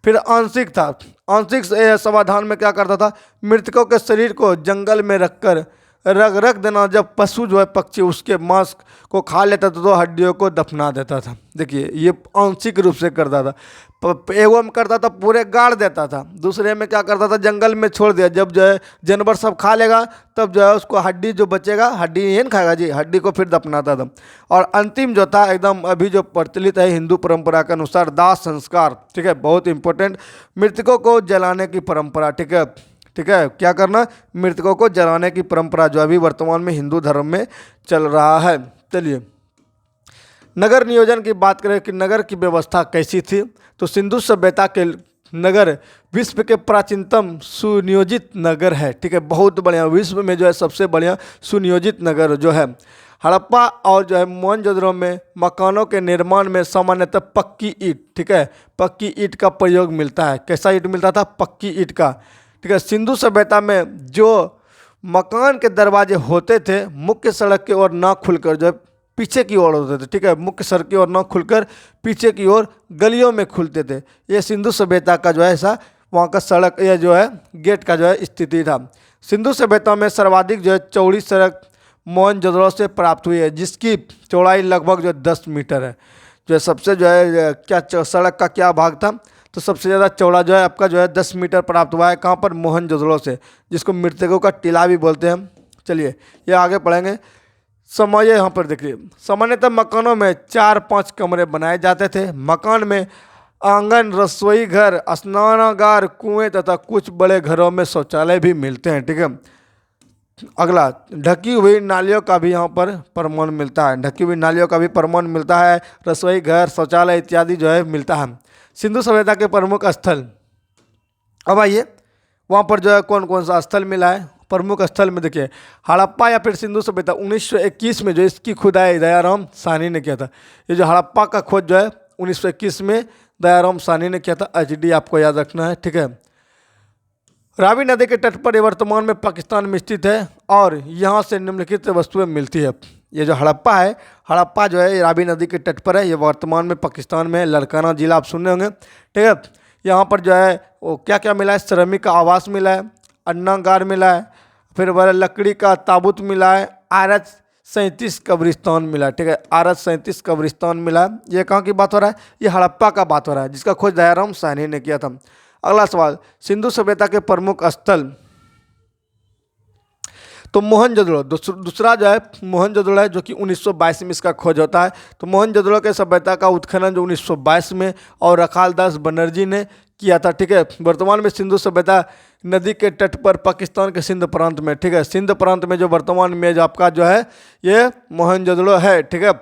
फिर आंशिक था। आंशिक समाधान में क्या करता था? मृतकों के शरीर को जंगल में रखकर रख देना। जब पशु जो है पक्षी उसके मांस को खा लेता था तो हड्डियों को दफना देता था। देखिए ये आंशिक रूप से करता था। एगो में करता था पूरे गाड़ देता था, दूसरे में क्या करता था? जंगल में छोड़ दिया। जब जो है जानवर सब खा लेगा तब जो है उसको हड्डी जो बचेगा, हड्डी ये नहीं खाएगा जी, हड्डी को फिर दफनाता था। और अंतिम जो था एकदम अभी जो प्रचलित है हिंदू परंपरा के अनुसार दाह संस्कार, ठीक है, बहुत इंपॉर्टेंट, मृतकों को जलाने की परंपरा, ठीक है, ठीक है। क्या करना? मृतकों को जलाने की परंपरा जो अभी वर्तमान में हिंदू धर्म में चल रहा है। चलिए नगर नियोजन की बात करें कि नगर की व्यवस्था कैसी थी, तो सिंधु सभ्यता के नगर विश्व के प्राचीनतम सुनियोजित नगर है, ठीक है, बहुत बढ़िया, विश्व में जो है सबसे बढ़िया सुनियोजित नगर जो है। हड़प्पा और जो है मोहनजोदड़ो में मकानों के निर्माण में सामान्यतः पक्की ईंट, ठीक है, पक्की ईंट का प्रयोग मिलता है। कैसा ईंट मिलता था? पक्की ईंट का, ठीक है। सिंधु सभ्यता में जो मकान के दरवाजे होते थे मुख्य सड़क की ओर ना खुलकर जो है पीछे की ओर होते थे, ठीक है, मुख्य सड़क की ओर ना खुलकर पीछे की ओर गलियों में खुलते थे। ये सिंधु सभ्यता का जो है ऐसा वहाँ का सड़क या जो है गेट का जो है स्थिति था। सिंधु सभ्यता में सर्वाधिक जो है चौड़ी सड़क मोहनजोदड़ो से प्राप्त हुई है, जिसकी चौड़ाई लगभग जो 10 मीटर है। जो है सबसे जो है क्या सड़क का क्या भाग था? तो सबसे ज़्यादा चौड़ा जो है आपका जो है 10 मीटर प्राप्त हुआ है। कहाँ पर? मोहनजोदड़ो से, जिसको मृतकों का टीला भी बोलते हैं। चलिए ये आगे पढ़ेंगे। समय यहाँ पर देखिए, सामान्यतः मकानों में 4-5 कमरे बनाए जाते थे। मकान में आंगन, रसोई घर, स्नानागार, कुएं तथा कुछ बड़े घरों में शौचालय भी मिलते हैं, ठीक है। अगला, ढकी हुई नालियों का भी यहाँ पर प्रमाण मिलता है। ढकी हुई नालियों का भी प्रमाण मिलता है। रसोई घर, शौचालय इत्यादि जो है मिलता है। सिंधु सभ्यता के प्रमुख स्थल, अब आइए वहाँ पर जो है कौन कौन सा स्थल मिला है। प्रमुख स्थल में देखिए, हड़प्पा या फिर सिंधु सभ्यता 1921 में जो इसकी खुदाई दयाराम साहनी ने किया था। ये जो हड़प्पा का खोज जो है 1921 में दयाराम साहनी ने किया था। HD आपको याद रखना है, ठीक है। रावी नदी के तट पर ये वर्तमान में पाकिस्तान में स्थित है और यहाँ से निम्नलिखित वस्तुएं मिलती है। ये जो हड़प्पा है, हड़प्पा जो है ये रावी नदी के तट पर है। ये वर्तमान में पाकिस्तान में लड़काना जिला आप सुने होंगे, ठीक है। यहाँ पर जो है वो क्या क्या मिला है, श्रमिक का आवास मिला है, अन्नागार मिला है, फिर वह लकड़ी का ताबूत मिला है, आरत 37 कब्रिस्तान मिला है, ठीक है। आरत 37 कब्रिस्तान मिला है। ये कहाँ की बात हो रहा है, ये हड़प्पा का बात हो रहा है, जिसका खोज दयाराम साहनी ने किया था। अगला सवाल, सिंधु सभ्यता के प्रमुख स्थल, तो मोहनजोदड़ो दूसरा जो है मोहनजोदड़ो है, जो कि 1922 में इसका खोज होता है। तो मोहनजोदड़ो के सभ्यता का उत्खनन जो 1922 में और रखाल दास बनर्जी ने किया था, ठीक है। वर्तमान में सिंधु सभ्यता नदी के तट पर पाकिस्तान के सिंध प्रांत में, ठीक है। सिंध प्रांत में जो वर्तमान में जो आपका जो है ये मोहनजोदड़ो है, ठीक है।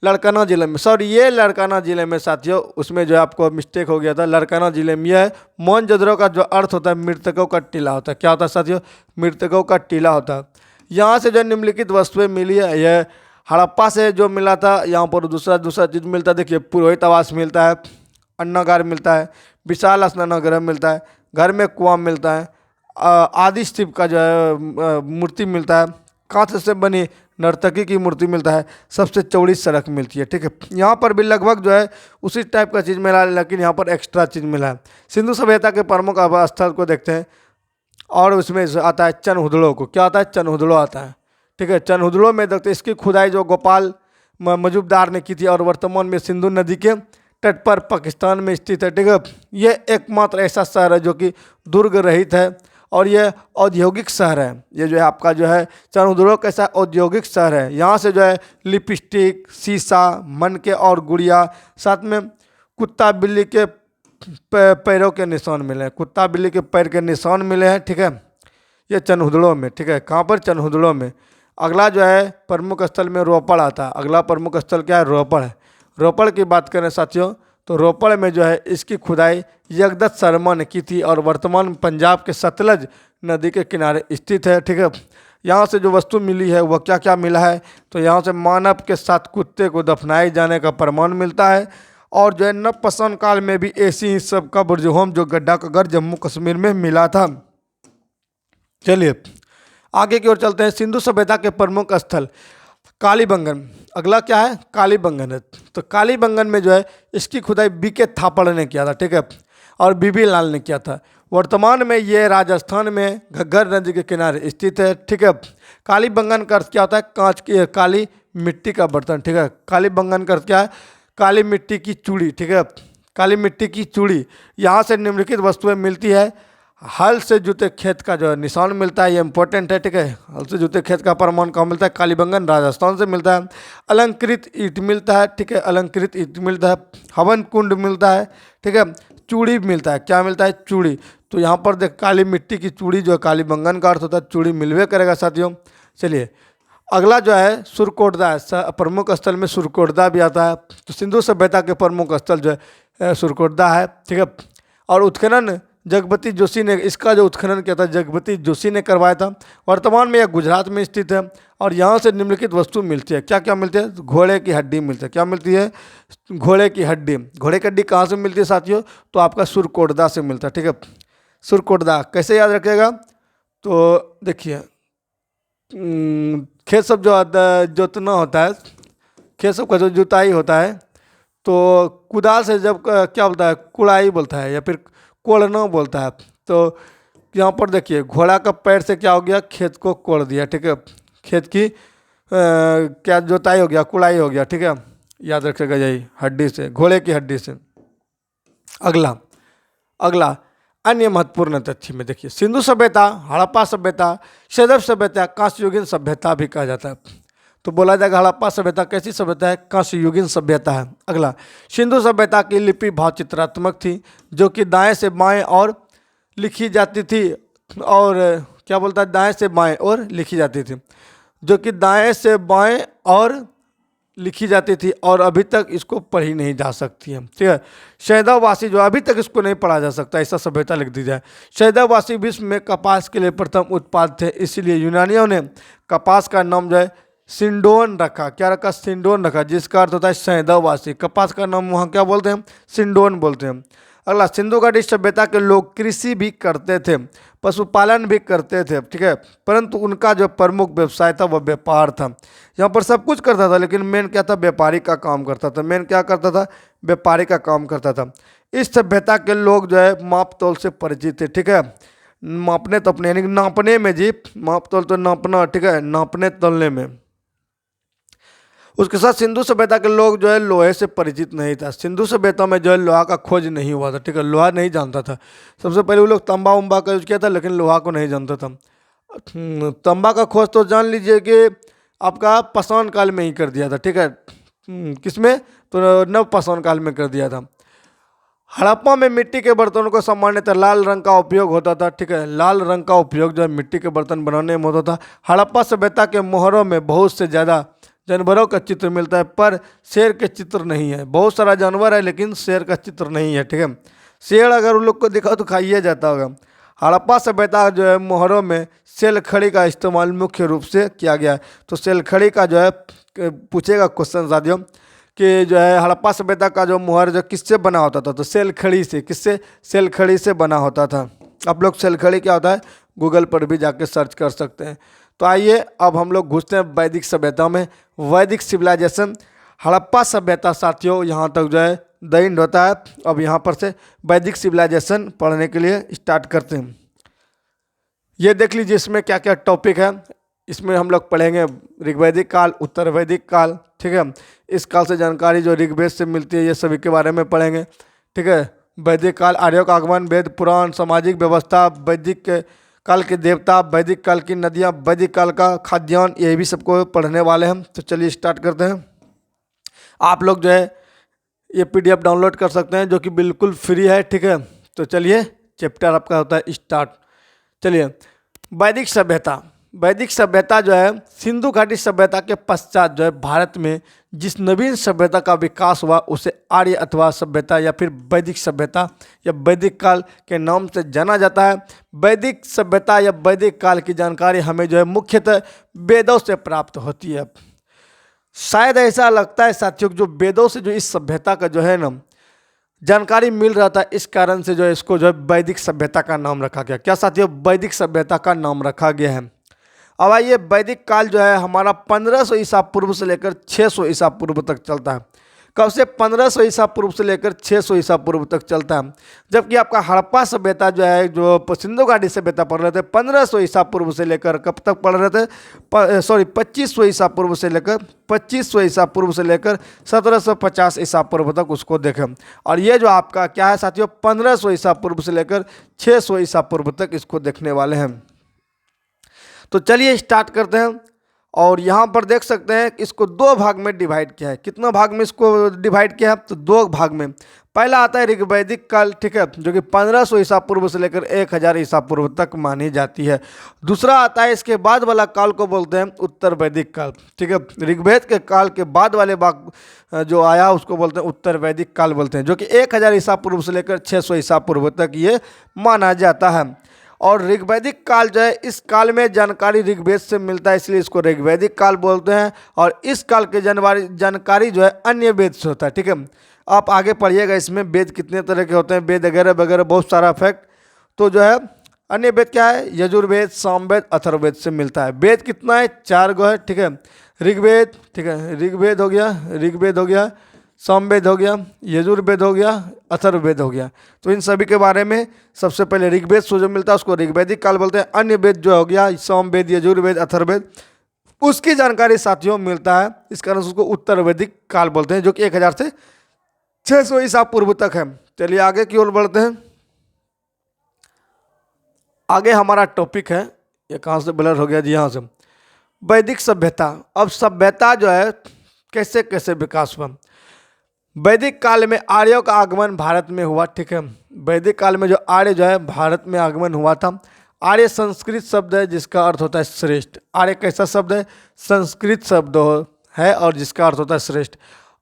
लड़काना जिले में, सॉरी ये लड़काना जिले में साथियों, उसमें जो है आपको मिस्टेक हो गया था। लड़काना जिले में यह है। मोहनजोदड़ो का जो अर्थ होता है मृतकों का टीला होता है। क्या होता है साथियों, मृतकों का टीला होता है। यहाँ से जो निम्नलिखित वस्तुएं मिली है, यह हड़प्पा से जो मिला था, यहाँ पर दूसरा चीज़ मिलता है। देखिए, पुरोहित आवास मिलता है, अन्नागार मिलता है, विशाल स्नानगृह मिलता है, घर में कुआं मिलता है, आदि शिव का जो है मूर्ति मिलता है, कांच से बनी नर्तकी की मूर्ति मिलता है, सबसे चौड़ी सड़क मिलती है, ठीक है। यहाँ पर भी लगभग जो है उसी टाइप का चीज़ मिला है, लेकिन यहाँ पर एक्स्ट्रा चीज़ मिला है। सिंधु सभ्यता के प्रमुख स्थल को देखते हैं और उसमें आता है चनहुदड़ो को। क्या आता है, चनहुदड़ो आता है, ठीक है। चनहुदड़ो में देखते हैं इसकी खुदाई जो गोपाल मजूमदार ने की थी और वर्तमान में सिंधु नदी के तट पर पाकिस्तान में स्थित है, ठीक है। ये एकमात्र ऐसा शहर है जो कि दुर्ग रहित है और ये औद्योगिक शहर है। ये जो है आपका जो है चनहुदड़ो कैसा औद्योगिक शहर है। यहाँ से जो है लिपस्टिक, शीशा, मनके और गुड़िया, साथ में कुत्ता बिल्ली के पैरों के निशान मिले हैं। कुत्ता बिल्ली के पैर के निशान मिले हैं, ठीक है। ये चनहुदड़ो में, ठीक है। कहाँ पर, चनहुदड़ो में। अगला जो है प्रमुख स्थल में रोपड़ आता है। अगला प्रमुख स्थल क्या है, रोपड़ है। रोपड़ की बात करें साथियों, तो रोपड़ में जो है इसकी खुदाई जगदत्त शर्मा ने की थी और वर्तमान पंजाब के सतलज नदी के किनारे स्थित है, ठीक है। यहाँ से जो वस्तु मिली है वह क्या क्या मिला है, तो यहाँ से मानव के साथ कुत्ते को दफनाए जाने का प्रमाण मिलता है और जो है नवपाषाण काल में भी ऐसी ही सब का बुर्जहोम जो गड्ढा का घर जम्मू कश्मीर में मिला था। चलिए आगे की ओर चलते हैं। सिंधु सभ्यता के प्रमुख स्थल, कालीबंगन। अगला क्या है, कालीबंगन है। तो कालीबंगन में जो है इसकी खुदाई BK थापड़ ने किया था, ठीक है, और BB लाल ने किया था। वर्तमान में ये राजस्थान में घग्गर नदी के किनारे स्थित है, ठीक है। कालीबंगन का अर्थ क्या होता है, कांच की काली मिट्टी का बर्तन, ठीक है। कालीबंगन का अर्थ क्या है, काली मिट्टी की चूड़ी, ठीक है। काली मिट्टी की चूड़ी। यहाँ से निम्नलिखित वस्तुएं मिलती है। हल से जुते खेत का जो निशान मिलता है, ये इंपॉर्टेंट है, ठीक है। हल से जुते खेत का प्रमाण कहाँ मिलता है, कालीबंगन राजस्थान से मिलता है। अलंकृत ईंट मिलता है, ठीक है, अलंकृत ईंट मिलता है। हवन कुंड मिलता है, ठीक है। चूड़ी मिलता है, क्या मिलता है, चूड़ी। तो यहाँ पर देख काली मिट्टी की चूड़ी जो है कालीबंगन का अर्थ होता है चूड़ी मिलवे करेगा साथियों। चलिए अगला जो है सुरकोटदा है। प्रमुख स्थल में सुरकोटदा भी आता है। तो सिंधु सभ्यता के प्रमुख स्थल जो है सुरकोटदा है, ठीक है। और उत्खनन जगपति जोशी ने, इसका जो उत्खनन किया था जगपति जोशी ने करवाया था। वर्तमान में यह गुजरात में स्थित है और यहाँ से निम्नलिखित वस्तु मिलती है। क्या क्या मिलती है, घोड़े की हड्डी मिलती है। क्या मिलती है, घोड़े की हड्डी। घोड़े की हड्डी कहाँ से मिलती है साथियों, तो आपका सुरकोटदा से मिलता है, ठीक है। सुरकोटदा कैसे याद रखिएगा, तो देखिए खेत सब जो जोतना होता है, खेत सब का जो जुताई होता है, तो कुदाल से जब क्या बोलता है, कुड़ाई बोलता है या फिर कोड़ना बोलता है। तो यहाँ पर देखिए घोड़ा का पैर से क्या हो गया, खेत को कोड़ दिया, ठीक है। खेत की क्या जोताई हो गया, कुड़ाई हो गया, ठीक है। याद रखिएगा यही हड्डी से, घोड़े की हड्डी से। अगला अन्य महत्वपूर्ण तथ्य में देखिए सिंधु सभ्यता, हड़प्पा सभ्यता, सैदव सभ्यता, कांस्य युगीन सभ्यता भी कहा जाता है। तो बोला जाएगा हड़प्पा सभ्यता कैसी सभ्यता है, कांस्य युगीन सभ्यता है। अगला, सिंधु सभ्यता की लिपि भावचित्रात्मक थी, जो कि दाएं से बाएं और लिखी जाती थी और क्या बोलता है, दाएं से बाएं और लिखी जाती थी, जो कि दाएं से बाएं और लिखी जाती थी और अभी तक इसको पढ़ी नहीं जा सकती है। ठीक है, शहदावासी जो अभी तक इसको नहीं पढ़ा जा सकता, ऐसा सभ्यता लिख दी जाए। शहदावासी विश्व में कपास के लिए प्रथम उत्पाद थे, इसीलिए यूनानियों ने कपास का नाम जो है सिंडोन रखा। क्या रखा, सिंडोन रखा, जिसका अर्थ होता है शहदावासी। कपास का नाम वहाँ क्या बोलते हैं, सिंडोन बोलते हैं। अगला, सिंधु घाटी सभ्यता के लोग कृषि भी करते थे, पशुपालन भी करते थे, ठीक है, परंतु उनका जो प्रमुख व्यवसाय था वह व्यापार था। यहाँ पर सब कुछ करता था, लेकिन मेन क्या था, व्यापारी का काम करता था। मेन क्या करता था, व्यापारी का काम करता था। इस सभ्यता के लोग जो है माप तोल से परिचित थे, ठीक है, मापने तपने यानी नापने में जी, माप तोल तो नापना, ठीक है, नापने तोलने में। उसके साथ सिंधु सभ्यता के लोग जो है लोहे से परिचित नहीं था। सिंधु सभ्यता में जो है लोहा का खोज नहीं हुआ था, ठीक है, लोहा नहीं जानता था। सबसे पहले वो लोग तांबा उम्बा का यूज किया था, लेकिन लोहा को नहीं जानता था। तांबा का खोज तो जान लीजिए कि आपका पाषाण काल में ही कर दिया था, ठीक है, किसमें, तो नव पाषाण काल में कर दिया था। हड़प्पा में मिट्टी के बर्तनों को सामान्यतः लाल रंग का उपयोग होता था, ठीक है, लाल रंग का उपयोग जो है मिट्टी के बर्तन बनाने में होता था। हड़प्पा सभ्यता के मोहरों में बहुत से ज़्यादा जानवरों का चित्र मिलता है, पर शेर के चित्र नहीं है। बहुत सारा जानवर है लेकिन शेर का चित्र नहीं है, ठीक है। शेर अगर उन लोग को दिखा तो खाइए जाता होगा। हड़प्पा सभ्यता जो है मोहरों में सेलखड़ी का इस्तेमाल मुख्य रूप से किया गया है। तो सेलखड़ी का जो है पूछेगा क्वेश्चन साथियों कि जो है हड़प्पा सभ्यता का जो मोहर जो किससे बना होता था, तो सेलखड़ी से। किससे, सेलखड़ी से बना होता था। आप लोग सेलखड़ी क्या होता है गूगल पर भी जाके सर्च कर सकते हैं। तो आइए अब हम लोग घुसते हैं वैदिक सभ्यता में। वैदिक सिविलाइजेशन, हड़प्पा सभ्यता साथियों, यहाँ तक जो है द एंड होता है। अब यहाँ पर से वैदिक सिविलाइजेशन पढ़ने के लिए स्टार्ट करते हैं। ये देख लीजिए इसमें क्या क्या टॉपिक है। इसमें हम लोग पढ़ेंगे ऋग्वैदिक काल, उत्तर वैदिक काल, ठीक है। इस काल से जानकारी जो ऋग्वेद से मिलती है ये सभी के बारे में पढ़ेंगे, ठीक है। वैदिक काल, आर्यों का आगमन, वेद पुराण, सामाजिक व्यवस्था, वैदिक काल के देवता, वैदिक काल की नदियाँ, वैदिक काल का खाद्यान्न, ये भी सबको पढ़ने वाले हैं। तो चलिए स्टार्ट करते हैं। आप लोग जो है ये PDF डाउनलोड कर सकते हैं जो कि बिल्कुल फ्री है, ठीक है। तो चलिए चैप्टर आपका होता है स्टार्ट। चलिए, वैदिक सभ्यता। वैदिक सभ्यता जो है सिंधु घाटी सभ्यता के पश्चात जो है भारत में जिस नवीन सभ्यता का विकास हुआ उसे आर्य अथवा सभ्यता या फिर वैदिक सभ्यता या वैदिक काल के नाम से जाना जाता है। वैदिक सभ्यता या वैदिक काल की जानकारी हमें जो है मुख्यतः वेदों से प्राप्त होती है। शायद ऐसा लगता है साथियों जो वेदों से जो इस सभ्यता का जो है ना जानकारी मिल रहा था, इस कारण से जो है इसको जो है वैदिक सभ्यता का नाम रखा गया। क्या साथियों, वैदिक सभ्यता का नाम रखा गया है। अब आइए, वैदिक काल जो है हमारा 1500 ईसा पूर्व से लेकर 600 ईसा पूर्व तक चलता है। कब से, 1500 ईसा पूर्व से लेकर 600 ईसा पूर्व तक चलता है। जबकि आपका हड़प्पा सभ्यता जो है, जो सिंधु घाटी सभ्यता पढ़ रहे थे, 1500 ईसा पूर्व से लेकर कब तक पढ़ रहे थे, 2500 ईसा पूर्व से लेकर 2500 ईसा पूर्व से लेकर 1750 ईसा पूर्व तक उसको देखें। और ये जो आपका क्या है साथियों, 1500 ईसा पूर्व से लेकर 600 ईसा पूर्व तक इसको देखने वाले हैं। तो चलिए स्टार्ट करते हैं। और यहाँ पर देख सकते हैं इसको दो भाग में डिवाइड किया है। कितना भाग में इसको डिवाइड किया है, तो दो भाग में। पहला आता है ऋग्वैदिक काल, ठीक है, जो कि 1500 ईसा पूर्व से लेकर 1000 ईसा पूर्व तक मानी जाती है। दूसरा आता है इसके बाद वाला काल को बोलते हैं उत्तर वैदिक काल, ठीक है। ऋग्वेद के काल के बाद वाले भाग जो आया उसको बोलते हैं उत्तर वैदिक काल बोलते हैं, जो कि 1000 ईसा पूर्व से लेकर 600 ईसा पूर्व तक ये माना जाता है। और ऋग्वैदिक काल जो है इस काल में जानकारी ऋग्वेद से मिलता है, इसलिए इसको ऋग्वैदिक काल बोलते हैं। और इस काल के जानकारी जो है अन्य वेद से होता है, ठीक है। आप आगे पढ़िएगा इसमें वेद कितने तरह के होते हैं, वेद वगैरह वगैरह बहुत सारा फैक्ट। तो जो है अन्य वेद क्या है, यजुर्वेद, सामवेद, अथर्ववेद से मिलता है। वेद कितना है, 4 गो है, ठीक है। ऋग्वेद, ठीक है, ऋग्वेद हो गया, सामवेद हो गया, यजुर्वेद हो गया, अथर्ववेद हो गया। तो इन सभी के बारे में सबसे पहले ऋग्वेद से जो मिलता है उसको ऋग्वैदिक काल बोलते हैं। अन्य वेद जो हो गया सामवेद, यजुर्वेद, अथर्ववेद, उसकी जानकारी साथियों मिलता है, इस कारण से उसको उत्तर वैदिक काल बोलते हैं, जो कि 1000 से 600 ईसा पूर्व तक है। चलिए आगे की ओर बढ़ते हैं। आगे हमारा टॉपिक है, ये कहाँ से ब्लर हो गया जी, यहाँ से, वैदिक सभ्यता। अब सभ्यता जो है कैसे कैसे विकास हुआ। वैदिक काल में आर्यों का आगमन भारत में हुआ, ठीक है। वैदिक काल में जो आर्य जो है भारत में आगमन हुआ था। आर्य संस्कृत शब्द है जिसका अर्थ होता है श्रेष्ठ। आर्य कैसा शब्द है? संस्कृत शब्द है और जिसका अर्थ होता है श्रेष्ठ।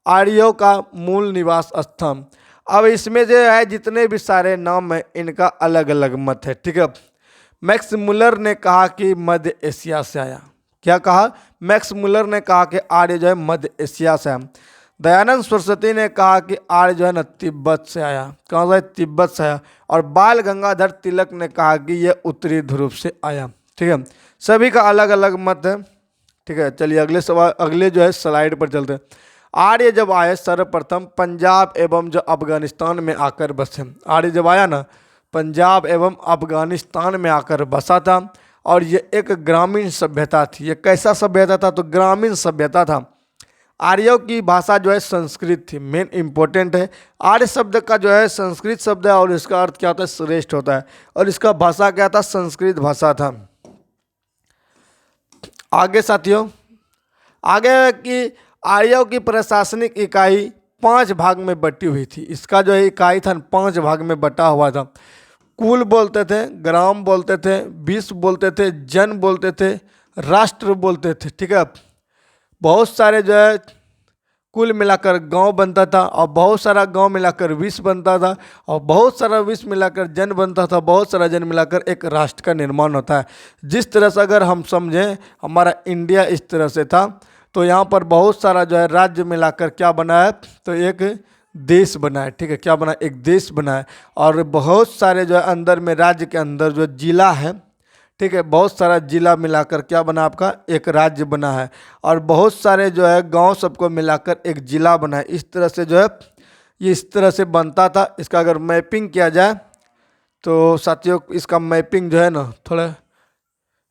आर्यों का मूल निवास स्थान। अब इसमें जो है जितने भी सारे नाम है इनका अलग अलग मत है, ठीक है। मैक्स मुलर ने कहा कि मध्य एशिया से आया। क्या कहा? मैक्स मुलर ने कहा कि आर्य जो है मध्य एशिया से आया। दयानंद सरस्वती ने कहा कि आर्य जो है ना तिब्बत से आया। कहाँ से? तिब्बत से आया। और बाल गंगाधर तिलक ने कहा कि यह उत्तरी ध्रुव से आया, ठीक है। सभी का अलग अलग मत है, ठीक है। चलिए अगले सवाल, अगले जो है स्लाइड पर चलते हैं। आर्य जब आए सर्वप्रथम पंजाब एवं जो अफगानिस्तान में आकर बसे। आर्य जब आया ना पंजाब एवं अफगानिस्तान में आकर बसा था और ये एक ग्रामीण सभ्यता थी। ये कैसा सभ्यता था? तो ग्रामीण सभ्यता था। आर्यों की भाषा जो है संस्कृत थी, मेन इंपॉर्टेंट है। आर्य शब्द का जो है संस्कृत शब्द है और इसका अर्थ क्या होता है? श्रेष्ठ होता है। और इसका भाषा क्या था? संस्कृत भाषा था। आगे साथियों, आगे की आर्यों की प्रशासनिक इकाई 5 भाग में बटी हुई थी। इसका जो इकाई था 5 भाग में बटा हुआ था। कुल बोलते थे, ग्राम बोलते थे, विश्व बोलते थे, जन बोलते थे, राष्ट्र बोलते थे, ठीक है। बहुत सारे जो है कुल मिलाकर गांव बनता था और बहुत सारा गांव मिलाकर विश्व बनता था और बहुत सारा विश्व मिलाकर जन बनता था, बहुत सारा जन मिलाकर एक राष्ट्र का निर्माण होता है। जिस तरह से अगर हम समझें हमारा इंडिया इस तरह से था तो यहाँ पर बहुत सारा जो है राज्य मिलाकर क्या बना है? तो एक देश बना है, ठीक है। क्या बना? एक देश बना है। और बहुत सारे जो है अंदर में राज्य के अंदर जो जिला है, ठीक है, बहुत सारा जिला मिलाकर क्या बना? आपका एक राज्य बना है। और बहुत सारे जो है गांव सबको मिलाकर एक जिला बना है। इस तरह से जो है ये इस तरह से बनता था। इसका अगर मैपिंग किया जाए तो साथियों इसका मैपिंग जो है ना थोड़ा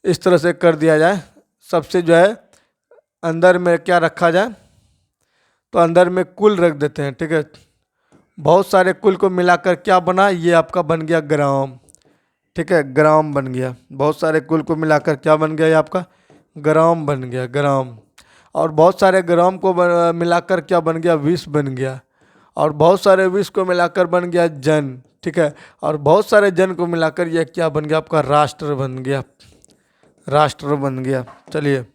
इस तरह से कर दिया जाए। सबसे जो है अंदर में क्या रखा जाए? तो अंदर में कुल रख देते हैं, ठीक है। बहुत सारे कुल को मिलाकर क्या बना? ये आपका बन गया ग्राम, ठीक है, ग्राम बन गया। बहुत सारे कुल को मिलाकर क्या बन गया? ये आपका ग्राम बन गया, ग्राम। और बहुत सारे ग्राम को मिलाकर क्या बन गया? विश्व बन गया। और बहुत सारे विश्व को मिलाकर बन गया जन, ठीक है। और बहुत सारे जन को मिलाकर ये क्या बन गया? आपका राष्ट्र बन गया, राष्ट्र बन गया। चलिए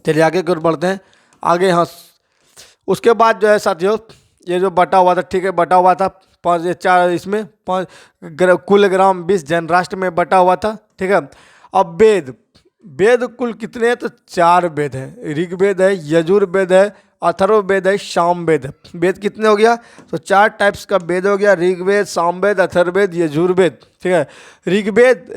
आगे की ओर बढ़ते हैं। आगे हाँ, उसके बाद जो है साथियों ये जो बटा हुआ था, ठीक है, बटा हुआ था 5 4 इसमें 5 कुल ग्राम 20 जन राष्ट्र में बटा हुआ था, ठीक है। अब वेद, वेद कुल कितने हैं? तो 4 वेद हैं। ऋग्वेद है, यजुर्वेद है, अथर्ववेद है, सामवेद है। वेद कितने हो गया? तो 4 टाइप्स का वेद हो गया। ऋग्वेद, सामवेद, अथर्ववेद, यजुर्वेद, ठीक है।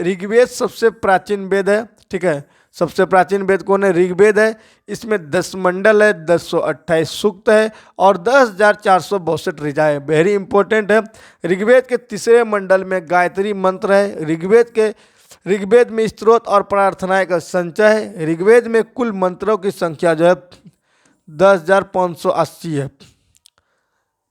ऋग्वेद सबसे प्राचीन वेद है, ठीक है। सबसे प्राचीन वेद कौन है? ऋग्वेद है। इसमें 10 मंडल है, 1028 सूक्त है और 10,462 ऋचा है। वेरी इंपॉर्टेंट है। ऋग्वेद के तीसरे मंडल में गायत्री मंत्र है। ऋग्वेद में स्तोत्र और प्रार्थनाएं का संचय है। ऋग्वेद में कुल मंत्रों की संख्या जो है 10,580 है।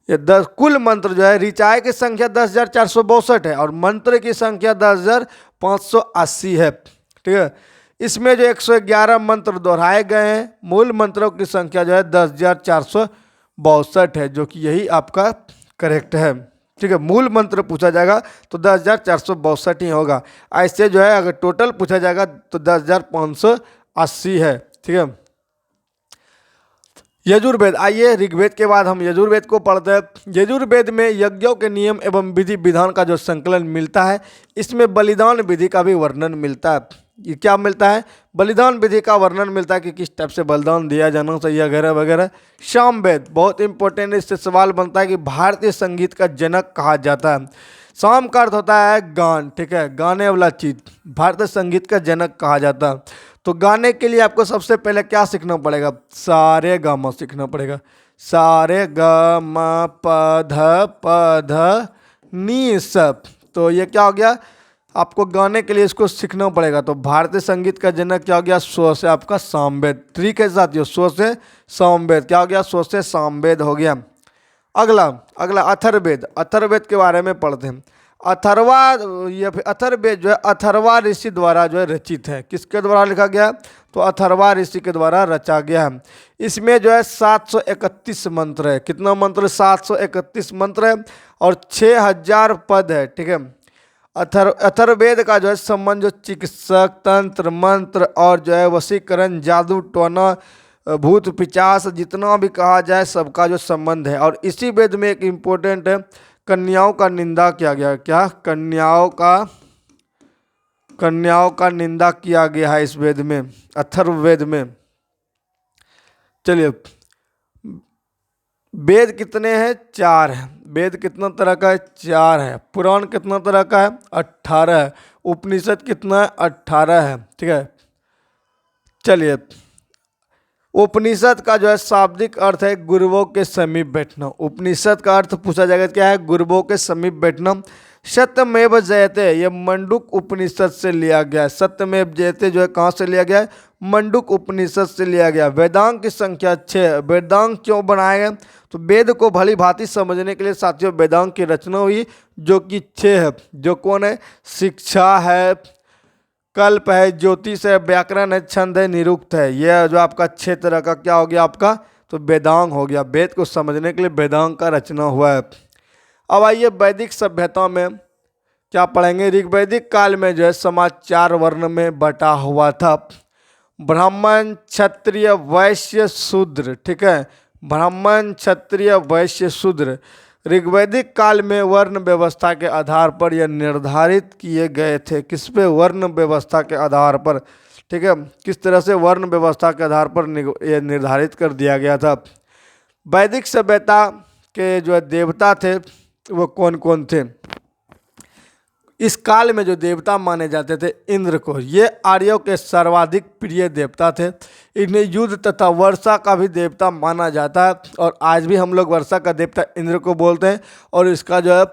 ये 10 कुल मंत्र जो है, ऋचाएं की संख्या 10,462 है और मंत्र की संख्या 10,580 है, ठीक है। इसमें जो 111 मंत्र दोहराए गए हैं। मूल मंत्रों की संख्या जो है 10,462 है, जो कि यही आपका करेक्ट है, ठीक है। मूल मंत्र पूछा जाएगा तो 10,462 ही होगा। ऐसे जो है अगर टोटल पूछा जाएगा तो 10,580 है, ठीक है। यजुर्वेद, आइए ऋग्वेद के बाद हम यजुर्वेद को पढ़ते हैं। यजुर्वेद में यज्ञों के नियम एवं विधि विधान का जो संकलन मिलता है, इसमें बलिदान विधि का भी वर्णन मिलता है। ये क्या मिलता है? बलिदान विधि का वर्णन मिलता है कि किस टाइप से बलिदान दिया जाना चाहिए वगैरह वगैरह। सामवेद बहुत इंपॉर्टेंट, इससे सवाल बनता है कि भारतीय संगीत का जनक कहा जाता है। साम का अर्थ होता है गान, ठीक है, गाने वाला चीज। भारतीय संगीत का जनक कहा जाता है। तो गाने के लिए आपको सबसे पहले क्या सीखना पड़ेगा? सारे गामा सीखना पड़ेगा। सारे ग म प ध नी स। तो ये क्या हो गया? आपको गाने के लिए इसको सीखना पड़ेगा। तो भारतीय संगीत का जनक क्या हो गया? स्व से आपका सामवेद। ठीक है साथियों, स्व से सामवेद क्या हो गया? स्व से सामवेद हो गया। अगला अथर्ववेद। अथर्ववेद के बारे में पढ़ते हैं। अथर्ववेद जो है अथर्वा ऋषि द्वारा जो है रचित है। किसके द्वारा लिखा गया? तो अथर्वा ऋषि के द्वारा रचा गया है। इसमें जो है 731 मंत्र है। कितना मंत्र? 731 मंत्र है और 6000 पद है, ठीक है। अथर्ववेद का जो है संबंध जो चिकित्सक, तंत्र, मंत्र और जो है वशीकरण, जादू टोना, भूत पिचास जितना भी कहा जाए सबका जो संबंध है। और इसी वेद में एक इम्पोर्टेंट है, कन्याओं का निंदा किया गया। क्या? कन्याओं का निंदा किया गया है इस वेद में, अथर्ववेद में। चलिए, वेद कितने हैं? 4 है। वेद कितना तरह का है? 4 है। पुराण कितना तरह का है? 18 है। उपनिषद कितना है? 18 है। ठीक है। चलिए, उपनिषद का जो है शाब्दिक अर्थ है गुरुओं के समीप बैठना। उपनिषद का अर्थ पूछा जाएगा क्या है? गुरुओं के समीप बैठना। सत्यमेव जयते, ये मंडूक उपनिषद से लिया गया है। सत्यमेव जयते जो है कहाँ से लिया गया है? मंडूक उपनिषद से लिया गया। वेदांग की संख्या 6 है। वेदांग क्यों बनाए गए? तो वेद को भली भांति समझने के लिए साथियों वेदांग की रचना हुई, जो कि 6 है। जो कौन है? शिक्षा है, कल्प है, ज्योतिष है, व्याकरण है, छंद है, निरुक्त है। यह जो आपका 6 तरह का क्या हो गया आपका? तो वेदांग हो गया। वेद को समझने के लिए वेदांग का रचना हुआ है। अब आइए वैदिक सभ्यता में क्या पढ़ेंगे। ऋग्वैदिक काल में जो है समाज 4 वर्ण में बटा हुआ था। ब्राह्मण, क्षत्रिय, वैश्य, शूद्र। ठीक है, ब्राह्मण, क्षत्रिय, वैश्य, शूद्र। ऋग्वैदिक काल में वर्ण व्यवस्था के आधार पर यह निर्धारित किए गए थे। किस पे? वर्ण व्यवस्था के आधार पर। ठीक है, किस तरह से? वर्ण व्यवस्था के आधार पर यह निर्धारित कर दिया गया था। वैदिक सभ्यता के जो देवता थे वो कौन कौन थे? इस काल में जो देवता माने जाते थे इंद्र को, ये आर्यों के सर्वाधिक प्रिय देवता थे। इन्हें युद्ध तथा वर्षा का भी देवता माना जाता है, और आज भी हम लोग वर्षा का देवता इंद्र को बोलते हैं, और इसका जो है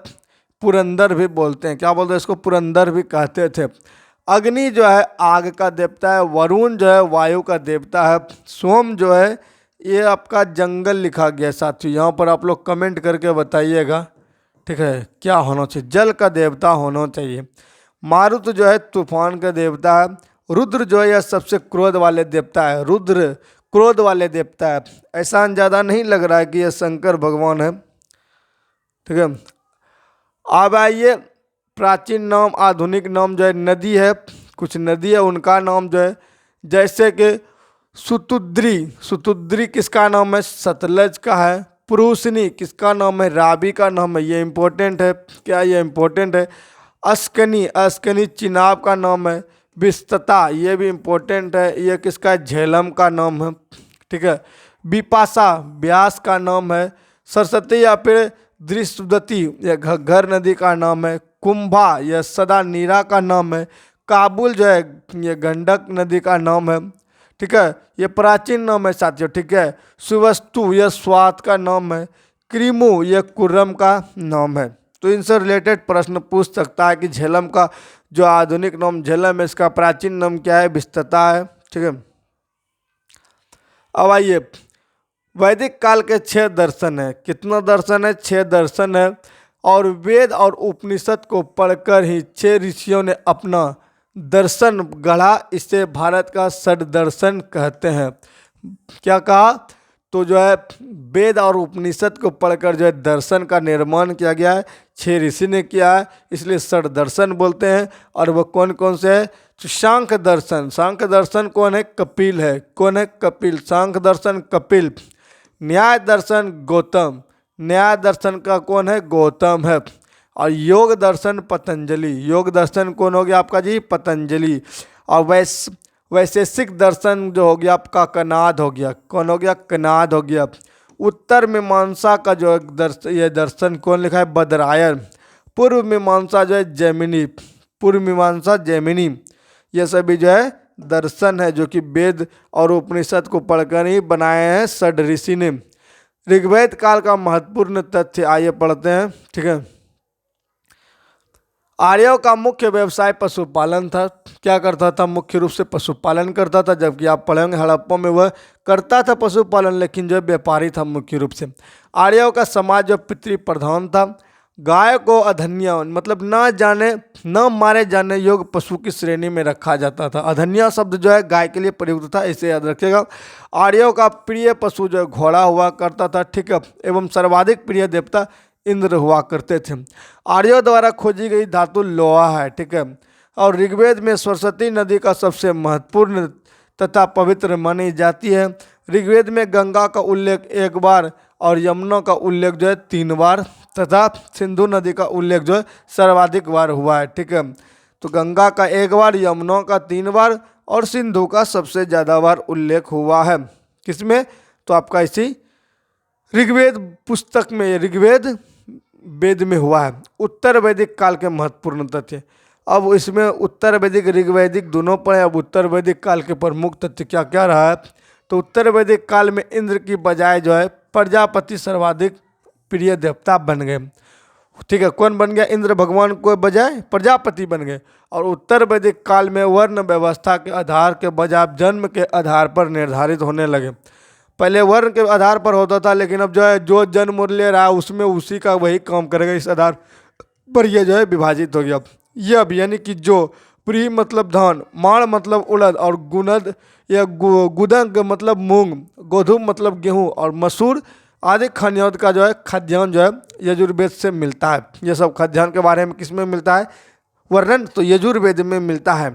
पुरंदर भी बोलते हैं। क्या बोलते हैं इसको? पुरंदर भी कहते थे। अग्नि जो है आग का देवता है। वरुण जो है वायु का देवता है। सोम जो है ये आपका जंगल लिखा गया है साथियों, यहाँ पर आप लोग कमेंट करके बताइएगा। ठीक है, क्या होना चाहिए? जल का देवता होना चाहिए। मारुत जो है तूफान का देवता है। रुद्र जो है यह सबसे क्रोध वाले देवता है। रुद्र क्रोध वाले देवता है। ऐसा ज़्यादा नहीं लग रहा है कि यह शंकर भगवान है। ठीक है, अब आइए प्राचीन नाम, आधुनिक नाम जो है नदी है, कुछ नदी है उनका नाम जो है, जैसे कि सुतुद्री किसका नाम है? सतलज का है। पुरुषनी किसका नाम है? रावी का नाम है। ये इम्पोर्टेंट है। क्या ये इम्पोर्टेंट है? अस्कनी चिनाब का नाम है। विस्तता ये भी इम्पोर्टेंट है। ये किसका है? झेलम का नाम है। ठीक है, बिपाशा व्यास का नाम है। सरस्वती या फिर दृष्टवती यह घग्गर नदी का नाम है। कुंभा यह सदा नीरा का नाम है। काबुल जो है ये गंडक नदी का नाम है। ठीक है, ये प्राचीन नाम है साथियों। ठीक है, सुवस्तु यह स्वात का नाम है। क्रीमु यह कुर्रम का नाम है। तो इनसे रिलेटेड प्रश्न पूछ सकता है कि झेलम का जो आधुनिक नाम झेलम है, इसका प्राचीन नाम क्या है? विस्तता है। ठीक है, अब आइए वैदिक काल के 6 दर्शन है। कितना दर्शन है? 6 दर्शन है। और वेद और उपनिषद को पढ़कर ही 6 ऋषियों ने अपना दर्शन गढ़ा। इसे भारत का षड दर्शन कहते हैं। क्या कहा? तो जो है वेद और उपनिषद को पढ़कर जो है दर्शन का निर्माण किया गया है, 6 ऋषि ने किया है, इसलिए षड दर्शन बोलते हैं। और वो कौन कौन से है? तो सांख्य दर्शन। सांख्य दर्शन कौन है? कपिल है। कौन है? कपिल। सांख्य दर्शन कपिल। न्याय दर्शन गौतम। न्याय दर्शन का कौन है? गौतम है। और योग दर्शन पतंजलि। योग दर्शन कौन हो गया आपका जी? पतंजलि। और वैशेषिक दर्शन जो हो गया आपका कनाद हो गया। कौन हो गया? कनाद हो गया। उत्तर मीमांसा का जो ये दर्शन कौन लिखा है? बदरायन। पूर्व मीमांसा जो है जैमिनी। पूर्व मीमांसा जैमिनी। ये सभी जो है दर्शन है जो कि वेद और उपनिषद को पढ़कर ही बनाए हैं षड ऋषि ने। ऋग्वेद काल का महत्वपूर्ण तथ्य आइए पढ़ते हैं। ठीक है, आर्यों का मुख्य व्यवसाय पशुपालन था। क्या करता था? मुख्य रूप से पशुपालन करता था। जबकि आप पढ़ेंगे हड़प्पा में वह करता था पशुपालन, लेकिन जो व्यापारी था मुख्य रूप से। आर्यों का समाज जो पितृ प्रधान था। गाय को अधन्या मतलब न मारे जाने योग्य पशु की श्रेणी में रखा जाता था। अधन्या शब्द जो है गाय के लिए प्रयुक्त था, इसे याद रखिएगा। आर्यों का प्रिय पशु जो घोड़ा हुआ करता था। ठीक है, एवं सर्वाधिक प्रिय देवता इंद्र हुआ करते थे। आर्यों द्वारा खोजी गई धातु लोहा है, ठीक है। और ऋग्वेद में सरस्वती नदी का सबसे महत्वपूर्ण तथा पवित्र मानी जाती है। ऋग्वेद में गंगा का उल्लेख 1 बार और यमुना का उल्लेख जो है 3 बार तथा सिंधु नदी का उल्लेख जो है सर्वाधिक बार हुआ है, ठीक है। तो गंगा का 1 बार, यमुना का 3 बार और सिंधु का सबसे ज़्यादा बार उल्लेख हुआ है। किसमें? तो आपका इसी ऋग्वेद पुस्तक में, ऋग्वेद वेद में हुआ है। उत्तर वैदिक काल के महत्वपूर्ण तथ्य। अब इसमें उत्तर वैदिक ऋग्वैदिक दोनों पढ़े। अब उत्तर वैदिक काल के प्रमुख तथ्य क्या क्या रहा है? तो उत्तर वैदिक काल में इंद्र की बजाय जो है प्रजापति सर्वाधिक प्रिय देवता बन गए, ठीक है। कौन बन गया? इंद्र भगवान को बजाय प्रजापति बन गए। और उत्तर वैदिक काल में वर्ण व्यवस्था के आधार के बजाय जन्म के आधार पर निर्धारित होने लगे। पहले वर्ण के आधार पर होता था, लेकिन अब जो है जो जन्म ले रहा है उसमें उसी का वही काम करेगा, इस आधार पर यह जो है विभाजित हो गया। यह अब यानी कि जो प्री मतलब धान, माण मतलब उड़द और गुनद या गुदंग मतलब मूंग, गोधूम मतलब गेहूँ और मसूर आदि खाद्यान्न का जो है खाद्यान्न जो है यजुर्वेद से मिलता है। ये सब खाद्यान्न के बारे में किसमें मिलता है वर्णन? तो यजुर्वेद में मिलता है।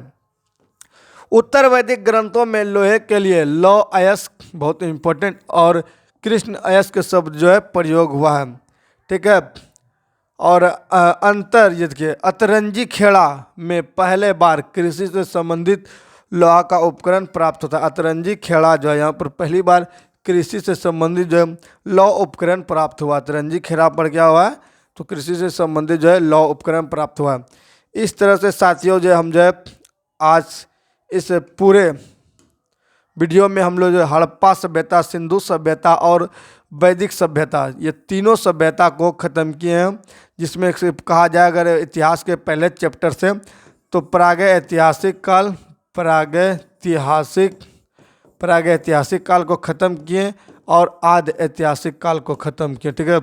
उत्तर वैदिक ग्रंथों में लोहे के लिए लौ अयस्क बहुत इंपॉर्टेंट और कृष्ण अयस्क शब्द जो है प्रयोग हुआ है, ठीक है। और अंतर ये देखिए अतरंजी खेड़ा में पहले बार कृषि से संबंधित लोहा का उपकरण प्राप्त होता है। अतरंजी खेड़ा जो है यहाँ पर पहली बार कृषि से संबंधित जो है लौ उपकरण प्राप्त हुआ। अतरंजी खेड़ा पर क्या हुआ है? तो कृषि से संबंधित जो है लौ उपकरण प्राप्त हुआ। इस तरह से साथियों जो हम जो है आज इस पूरे वीडियो में हम लोग जो हड़प्पा सभ्यता, सिंधु सभ्यता और वैदिक सभ्यता, ये तीनों सभ्यता को ख़त्म किए हैं। जिसमें कहा जाए अगर इतिहास के पहले चैप्टर से तो प्रागैतिहासिक काल, प्रागैतिहासिक काल को ख़त्म किए और आदि ऐतिहासिक काल को ख़त्म किए, ठीक है।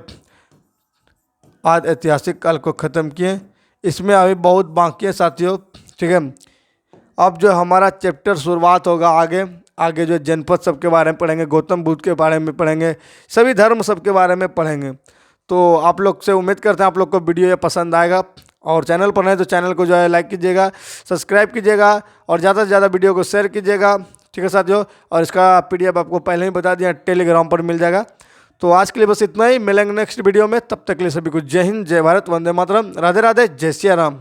आदि ऐतिहासिक काल को ख़त्म किए। इसमें अभी बहुत बाकी है साथियों, ठीक है। अब जो हमारा चैप्टर शुरुआत होगा आगे जो जनपद सब के बारे में पढ़ेंगे, गौतम बुद्ध के बारे में पढ़ेंगे, सभी धर्म सब के बारे में पढ़ेंगे। तो आप लोग से उम्मीद करते हैं आप लोग को वीडियो ये पसंद आएगा। और चैनल पर नए तो चैनल को जो है लाइक कीजिएगा, सब्सक्राइब कीजिएगा और ज़्यादा से ज़्यादा वीडियो को शेयर कीजिएगा, ठीक है साथियों। और इसका PDF आपको पहले ही बता दिया टेलीग्राम पर मिल जाएगा। तो आज के लिए बस इतना ही, मिलेंगे नेक्स्ट वीडियो में। तब तक के लिए सभी को जय हिंद, जय भारत, वंदे मातरम, राधे राधे, जय सिया राम।